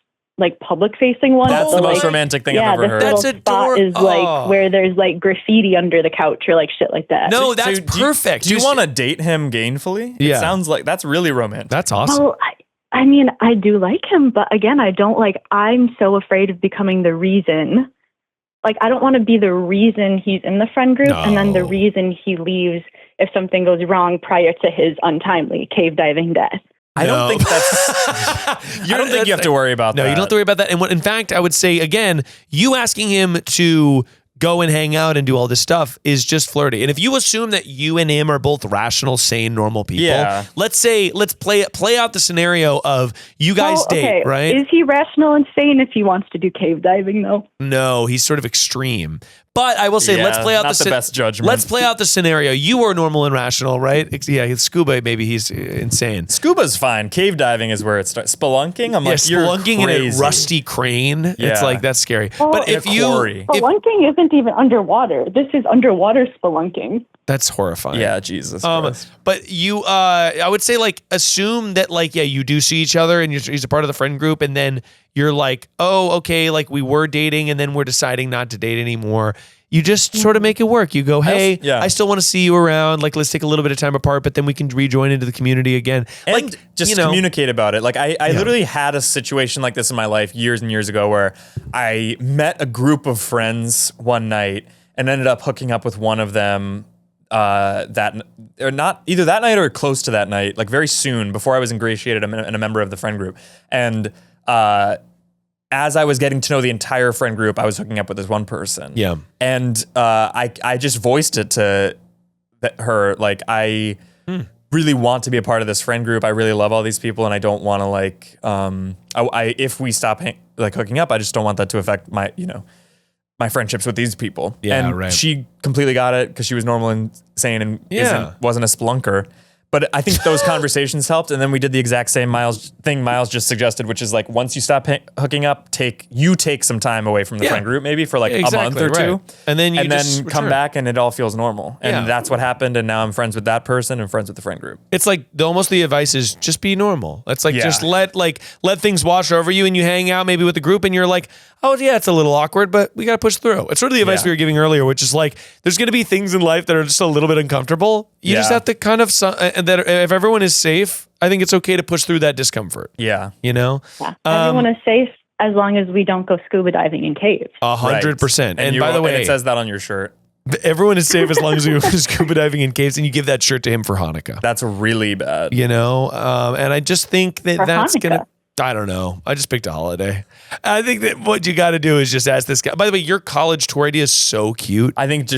public facing one. That's the most romantic thing I've ever heard. That's a spot is like where there's like graffiti under the couch or like shit like that. No, that's perfect. Do you want to date him gainfully? Yeah. It sounds like that's really romantic. That's awesome. Well, I mean, I do like him, but again, I'm so afraid of becoming the reason. Like, I don't want to be the reason he's in the friend group and then the reason he leaves if something goes wrong prior to his untimely cave diving death. I don't think that's. You don't think you have to worry about that. No, you don't have to worry about that. And in fact, I would say again, you asking him to go and hang out and do all this stuff is just flirty. And if you assume that you and him are both rational, sane, normal people, let's play out the scenario of you guys date, right? Is he rational and sane if he wants to do cave diving though? No, he's sort of extreme. But I will say, let's play out the best judgment. Let's play out the scenario. You are normal and rational, right? Yeah, scuba, maybe he's insane. Scuba's fine. Cave diving is where it starts. Spelunking, I'm like, spelunking you're in crazy. a rusty crane. Yeah. It's like, that's scary. Well, but if spelunking isn't even underwater. This is underwater spelunking. That's horrifying. Yeah, Jesus Christ. But you, I would say, like, assume that, like, yeah, you do see each other and he's a part of the friend group, and then you're like, oh, okay, like we were dating and then we're deciding not to date anymore. You just sort of make it work. You go, hey, I still want to see you around. Like, let's take a little bit of time apart, but then we can rejoin into the community again. And like, just communicate about it. Like, I literally had a situation like this in my life years and years ago where I met a group of friends one night and ended up hooking up with one of them either that night or close to that night, like very soon before I was ingratiated and a member of the friend group. And as I was getting to know the entire friend group, I was hooking up with this one person. Yeah. And I just voiced it to her, like, I really want to be a part of this friend group. I really love all these people, and I don't want to, like, if we stop hooking up, I just don't want that to affect my, my friendships with these people. Yeah, and she completely got it because she was normal and sane and wasn't a spelunker. But I think those conversations helped, and then we did the exact same Miles just suggested, which is like, once you stop hooking up, take some time away from the friend group, maybe for like a month or two, and then come back, and it all feels normal. And that's what happened. And now I'm friends with that person and friends with the friend group. It's like almost the advice is just be normal. It's like just let things wash over you, and you hang out maybe with the group, and you're like, oh yeah, it's a little awkward, but we got to push through. It's sort of the advice we were giving earlier, which is like, there's going to be things in life that are just a little bit uncomfortable. You just have to kind of, that if everyone is safe, I think it's okay to push through that discomfort. Yeah. Yeah. Everyone is safe as long as we don't go scuba diving in caves. 100%. And by the way, and it says that on your shirt. Everyone is safe as long as you go scuba diving in caves, and you give that shirt to him for Hanukkah. That's really bad. And I just think that that's going to, I don't know. I just picked a holiday. I think that what you got to do is just ask this guy. By the way, your college tour idea is so cute. I think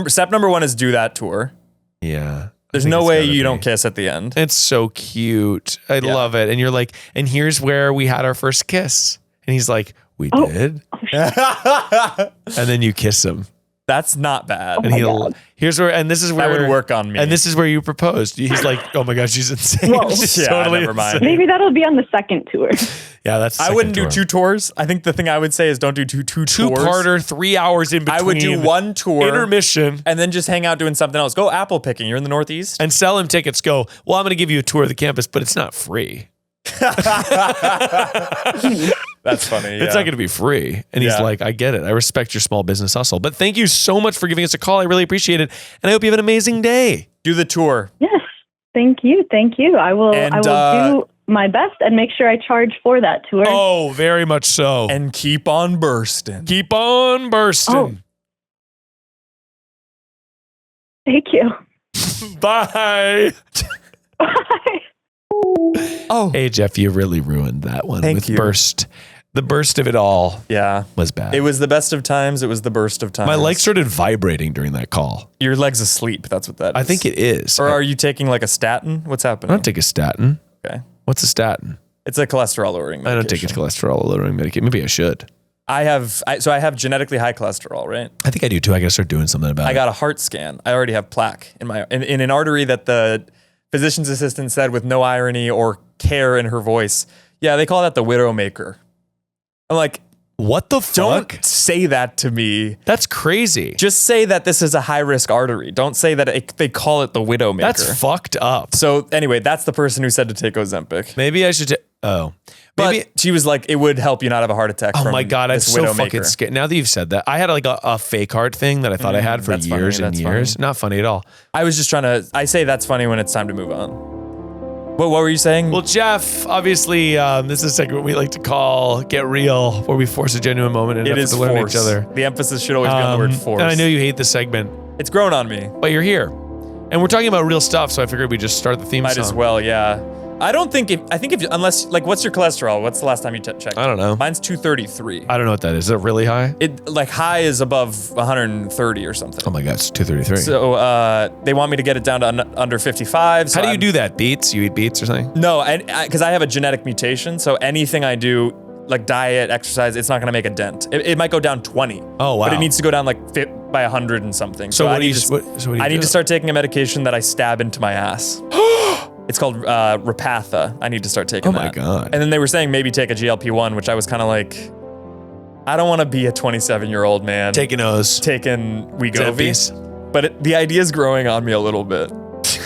step number one is do that tour. Yeah. There's no way you don't kiss at the end. It's so cute. I love it. And you're like, and here's where we had our first kiss. And he's like, we did. And then you kiss him. That's not bad. And this is where that would work on me. And this is where you proposed. He's like, oh my gosh, she's insane. She's totally never mind. Maybe that'll be on the second tour. Yeah, that's. I wouldn't do 2 tours. I think the thing I would say is don't do two tours. 2-parter, 3 hours in between. I would do 1 tour, intermission, and then just hang out doing something else. Go apple picking. You're in the Northeast, and sell him tickets. Go. Well, I'm going to give you a tour of the campus, but it's not free. That's funny. It's not going to be free. And he's like, I get it. I respect your small business hustle. But thank you so much for giving us a call. I really appreciate it. And I hope you have an amazing day. Do the tour. Yes. Thank you. I will do my best and make sure I charge for that tour. Oh, very much so. And keep on bursting. Keep on bursting. Oh. Thank you. Bye. Bye. Oh, Hey, Jeff, you really ruined that one. Thank with you. Burst. The burst of it all yeah. was bad. It was the best of times. It was the burst of times. My leg started vibrating during that call. Your leg's asleep. That's what that is. I think it is. Or are you taking like a statin? What's I happening? don't take a statin. Okay. What's a statin? It's a cholesterol lowering I medication. don't take a cholesterol lowering medication. Maybe I should. I have genetically high cholesterol, right? I think I do too. I gotta start doing something about it. I got a heart scan. I already have plaque in an artery that the physician's assistant said with no irony or care in her voice. Yeah, they call that the widowmaker. I'm like, What the fuck? don't say that to me. That's crazy. Just say that this is a high risk artery. Don't say that they call it the widowmaker. That's fucked up. So anyway, that's the person who said to take Ozempic. Maybe I should. Maybe. But she was like, it would help you not have a heart attack. Oh from my God, I'm this so widowmaker. fucking scared. Now that you've said that, I had like a fake heart thing that I thought I had for that's funny, years and that's years. funny. Not funny at all. I was just trying to. I say that's funny when it's time to move on. What were you saying? Well, Jeff, obviously, this is a segment we like to call "Get Real," where we force a genuine moment and it have is to learn force. each other. The emphasis should always be on the word force. And I know you hate this segment, It's grown on me. but you're here, and we're talking about real stuff. So I figured we'd just start the theme Might song. as well, yeah. I don't think if unless like, what's your cholesterol? What's the last time you checked? I don't know. Mine's 233. I don't know what that is. Is it really high? It like high is above 130 or something. Oh my God, it's 233. So they want me to get it down to under 55. So How do you I'm- do that? Beets? You eat beets or something? No, because I have a genetic mutation, so anything I do, like diet, exercise, it's not going to make a dent. It might go down 20. Oh, wow. But it needs to go down like by 100 and something. So what I do you? need to- What do you I need do? to start taking a medication that I stab into my ass. It's called Repatha. I need to start taking that. Oh my God. And then they were saying maybe take a GLP-1, which I was kind of like, I don't want to be a 27-year-old man Taking O's. taking Wegovy. Zempies. But the idea is growing on me a little bit.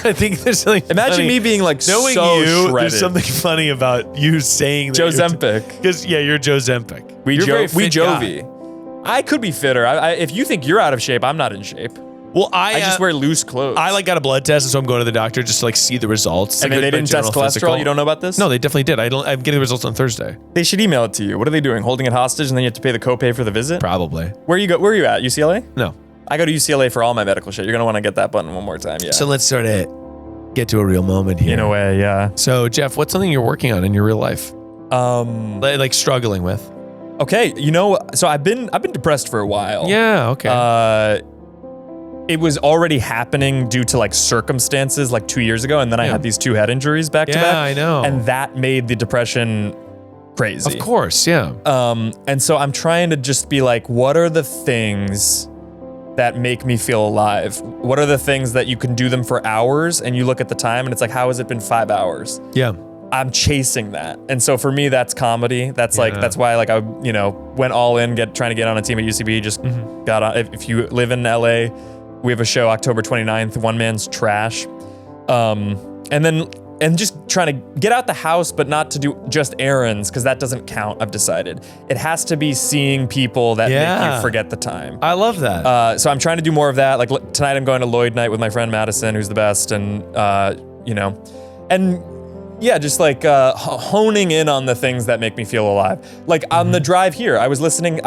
I think there's something. Imagine funny. me being like Knowing so you, shredded. there's something funny about you saying that. Joe Zempic. Because you're Joe Zempic. We You're a very fit guy. Jovi. I could be fitter. If you think you're out of shape, I'm not in shape. Well, I just wear loose clothes. I got a blood test, and so I'm going to the doctor just to like see the results. It's and like they my didn't test general cholesterol. physical. You don't know about this? No, they definitely did. I'm getting the results on Thursday. They should email it to you. What are they doing? Holding it hostage, and then you have to pay the copay for the visit. Probably. Where are you at? UCLA? No. I go to UCLA for all my medical shit. You're gonna want to get that button one more time. Yeah. So let's sort of get to a real moment here. in a way, yeah. So Jeff, what's something you're working on in your real life? Like struggling with? Okay. So I've been depressed for a while. Yeah. Okay. It was already happening due to like circumstances like 2 years ago, and then I Yeah. had these 2 head injuries back to Yeah, back. I know. And that made the depression crazy. Of course. Yeah. And so I'm trying to just be like, what are the things that make me feel alive? What are the things that you can do them for hours and you look at the time and it's like, how has it been 5 hours? Yeah. I'm chasing that. And so for me, that's comedy. That's like, Yeah. that's why like I, went all in, trying to get on a team at UCB, just got on. If you live in LA, we have a show October 29th, One Man's Trash. And just trying to get out the house, but not to do just errands, because that doesn't count, I've decided. It has to be seeing people that make Yeah. you forget the time. I love that. So I'm trying to do more of that. Like tonight I'm going to Lloyd night with my friend Madison, who's the best. And, just like honing in on the things that make me feel alive. Like on the drive here, I was listening.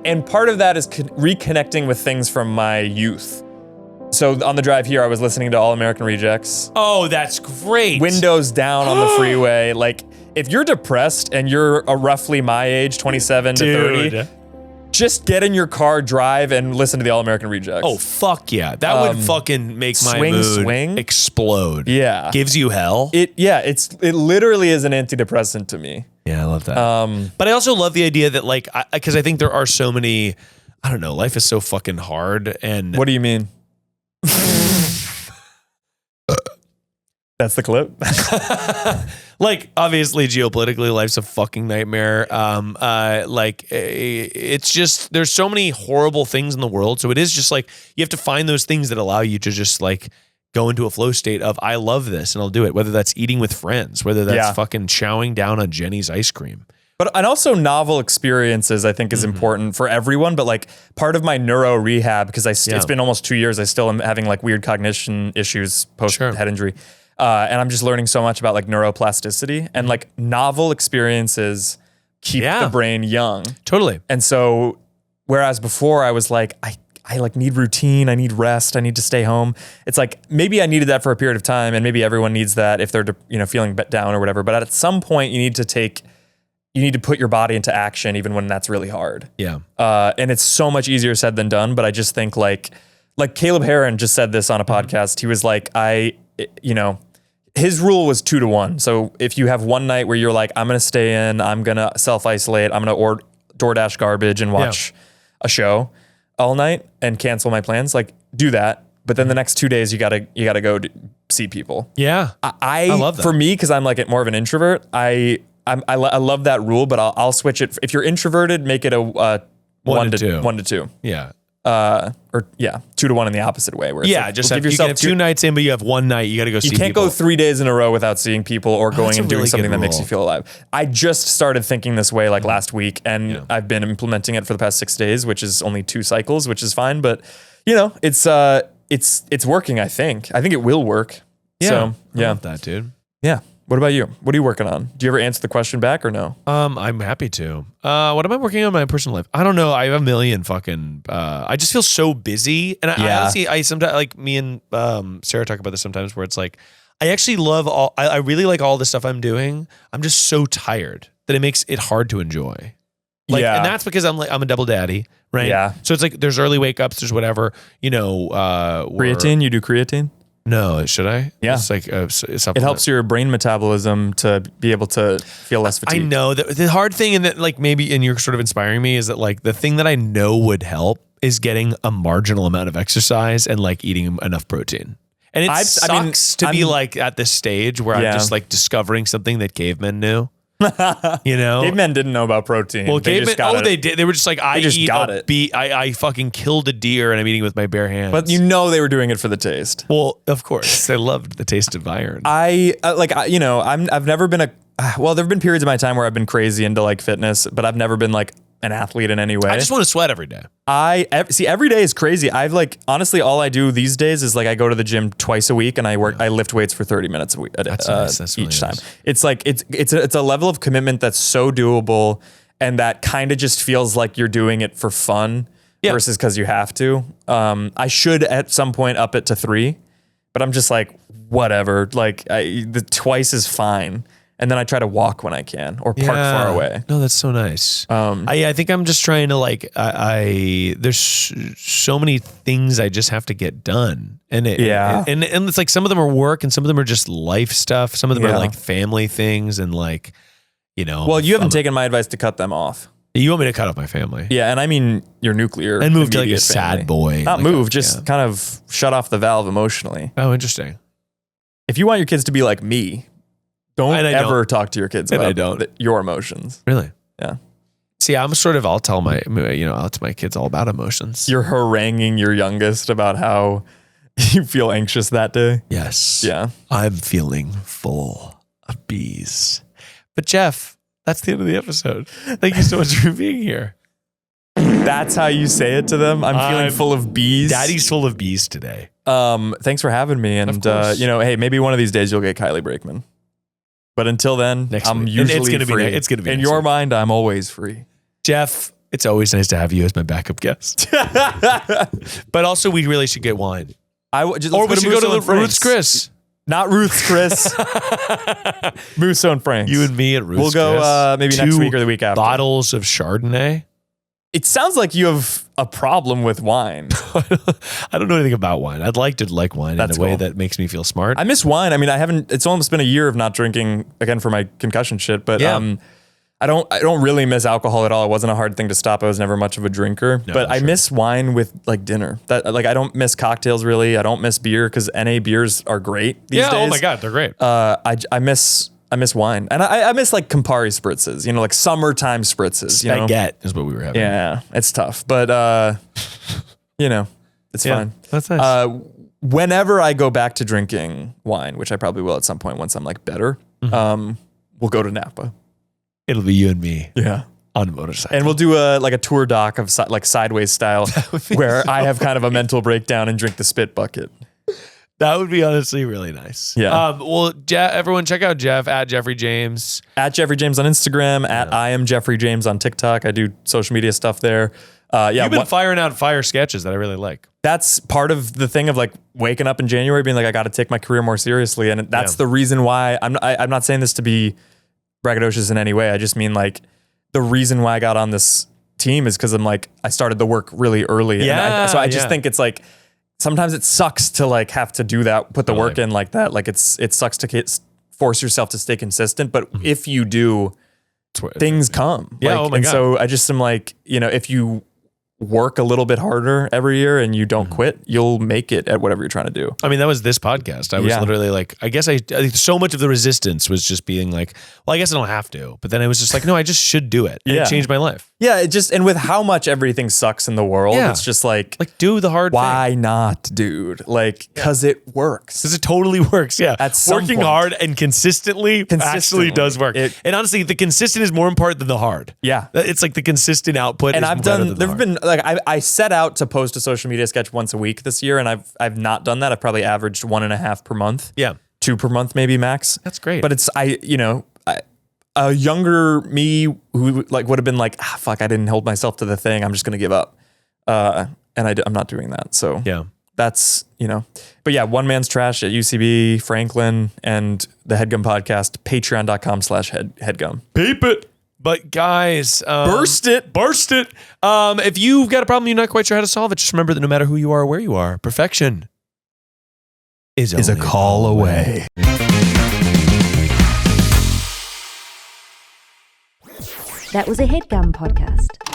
And part of that is reconnecting with things from my youth. So on the drive here, I was listening to All American Rejects. Oh, that's great. Windows down on the freeway. Like, if you're depressed and you're roughly my age, 27 to 30, just get in your car, drive, and listen to the All American Rejects. Oh, fuck yeah. That would fucking make my mood swing. explode. Yeah. Gives you hell. It literally is an antidepressant to me. Yeah, I love that. But I also love the idea that, like, because I think there are so many, I don't know, life is so fucking hard. And What do you mean? That's the clip. like, obviously, geopolitically, life's a fucking nightmare. It's just, there's so many horrible things in the world. So it is just like, you have to find those things that allow you to just like go into a flow state of, I love this and I'll do it. Whether that's eating with friends, whether that's fucking chowing down on Jenny's ice cream. And also novel experiences, I think, is important for everyone. But like part of my neuro rehab, because it's been almost 2 years, I still am having like weird cognition issues post head injury. And I'm just learning so much about like neuroplasticity and like novel experiences keep the brain young. Totally. And so, whereas before I was like, I like need routine, I need rest, I need to stay home. It's like maybe I needed that for a period of time, and maybe everyone needs that if they're feeling down or whatever. But at some point, you need to put your body into action, even when that's really hard. Yeah. And it's so much easier said than done. But I just think like Caleb Heron just said this on a podcast. He was like, his rule was 2-to-1. So if you have one night where you're like, I'm going to stay in, I'm going to self-isolate, I'm going to DoorDash garbage and watch a show all night and cancel my plans, like do that. But then the next 2 days, you gotta go see people. Yeah. I love that. For me, because I'm like more of an introvert, I love that rule, but I'll switch it. If you're introverted, make it a 1 to 2. Yeah. 2-to-1 in the opposite way. Where it's like, Just give you yourself can have 2 nights in, but you have one night. You got to go see You can't people. go 3 days in a row without seeing people or going that's a and doing really something good that makes rule. you feel alive. I just started thinking this way like last week, and I've been implementing it for the past 6 days, which is only 2 cycles, which is fine. But it's working. I think it will work. Yeah. So, I love that, dude. Yeah. What about you? What are you working on? Do you ever answer the question back or no? I'm happy to. What am I working on in my personal life? I don't know. I have a million fucking. I just feel so busy, and I honestly, I sometimes like me and Sarah talk about this sometimes, where it's like I actually love all. I really like all the stuff I'm doing. I'm just so tired that it makes it hard to enjoy. Like, and that's because I'm a double daddy, right? Yeah. So it's like there's early wake ups, there's whatever, Creatine? You do creatine? No, should I? Yeah. It's like It helps your brain metabolism to be able to feel less I fatigued. know that the hard thing, and that like maybe, and you're sort of inspiring me, is that like the thing that I know would help is getting a marginal amount of exercise and like eating enough protein. And it sucks to be like at this stage where I'm just like discovering something that cavemen knew. Cavemen didn't know about protein. Well, They just cavemen, got it. they did. They were just like, I fucking killed a deer and I'm eating with my bare hands. But they were doing it for the taste. Well, of course, they loved the taste of iron. I've never been there've been periods of my time where I've been crazy into like fitness, but I've never been like an athlete in any way. I just want to sweat every day. Every day is crazy. I've like, honestly, all I do these days is like, I go to the gym twice a week and I lift weights for 30 minutes a week. That's nice. That's really each nice. time. It's like, it's a level of commitment that's so doable. And that kind of just feels like you're doing it for fun versus because you have to. I should at some point up it to 3, but I'm just like, whatever. Like the twice is fine. And then I try to walk when I can or park far away. No, that's so nice. I think I'm just trying to like, there's so many things I just have to get done. And it's like some of them are work and some of them are just life stuff. Some of them are like family things and like, Well, you haven't taken my advice to cut them off. You want me to cut off my family? Yeah, and I mean your nuclear and move to like a family. sad boy. Not like move, just kind of shut off the valve emotionally. Oh, interesting. If you want your kids to be like me, don't ever talk to your kids about your emotions. Really? Yeah. See, I'll tell my kids all about emotions. You're haranguing your youngest about how you feel anxious that day. Yes. Yeah. I'm feeling full of bees. But Jeff, that's the end of the episode. Thank you so much for being here. That's how you say it to them? I'm feeling full of bees. Daddy's full of bees today. Thanks for having me. And, hey, maybe one of these days you'll get Kylie Brakeman. But until then, I'm usually free. It's going to be in your mind, I'm always free. Jeff, it's always nice to have you as my backup guest. But also, we really should get wine. Or we should go to Ruth's Chris. Not Ruth's Chris. Musso and Frank's. You and me at Ruth's Chris. We'll go maybe next week or the week after. Bottles of Chardonnay. It sounds like you have a problem with wine. I don't know anything about wine. I'd like to like wine in a way that makes me feel smart. I miss wine. I mean, it's almost been a year of not drinking again for my concussion shit, but I don't really miss alcohol at all. It wasn't a hard thing to stop. I was never much of a drinker, but I miss wine with like dinner. I don't miss cocktails really. I don't miss beer because NA beers are great these days. Oh my God, they're great. I miss wine. And I miss like Campari spritzes, like summertime spritzes. Spaghetti is what we were having. Yeah, it's tough. But, it's fine. That's nice. Whenever I go back to drinking wine, which I probably will at some point once I'm like better, we'll go to Napa. It'll be you and me. Yeah. On a motorcycle. And we'll do a tour doc of like Sideways style where I have kind of a mental breakdown and drink the spit bucket. That would be honestly really nice. Yeah. Well, everyone check out Jeff at Geoffrey James. At Geoffrey James on Instagram, at I am Geoffrey James on TikTok. I do social media stuff there. You've been firing out fire sketches that I really like. That's part of the thing of like waking up in January being like, I got to take my career more seriously. And that's the reason why I'm not saying this to be braggadocious in any way. I just mean like the reason why I got on this team is because I'm like, I started the work really early. Yeah. So I just think it's like, sometimes it sucks to like have to do that, put the work in like that. Like it sucks to force yourself to stay consistent. But if you do, things come. Yeah. Like, so I just am like, if you work a little bit harder every year and you don't quit, you'll make it at whatever you're trying to do. I mean, that was this podcast. I was literally like, I guess so much of the resistance was just being like, well, I guess I don't have to. But then I was just like, no, I just should do it. And it changed my life. Yeah, and with how much everything sucks in the world, it's just like do the hard thing. Why not, dude? Like, because it works. Because it totally works, yeah. Working hard and consistently actually does work. And honestly, the consistent is more important than the hard. Yeah. It's like the consistent output and is better than the there've hard. been, like, I set out to post a social media sketch once a week this year, and I've not done that. I've probably averaged 1.5 per month. Yeah. 2 per month, maybe max. That's great. But a younger me who like would have been like, fuck, I didn't hold myself to the thing. I'm just going to give up. And I'm not doing that. So that's, but yeah, One Man's Trash at UCB, Franklin, and the Headgum podcast, patreon.com/headgum. Peep it. But guys, burst it. If you've got a problem you're not quite sure how to solve it, just remember that no matter who you are or where you are, perfection is a call away. That was a Headgum podcast.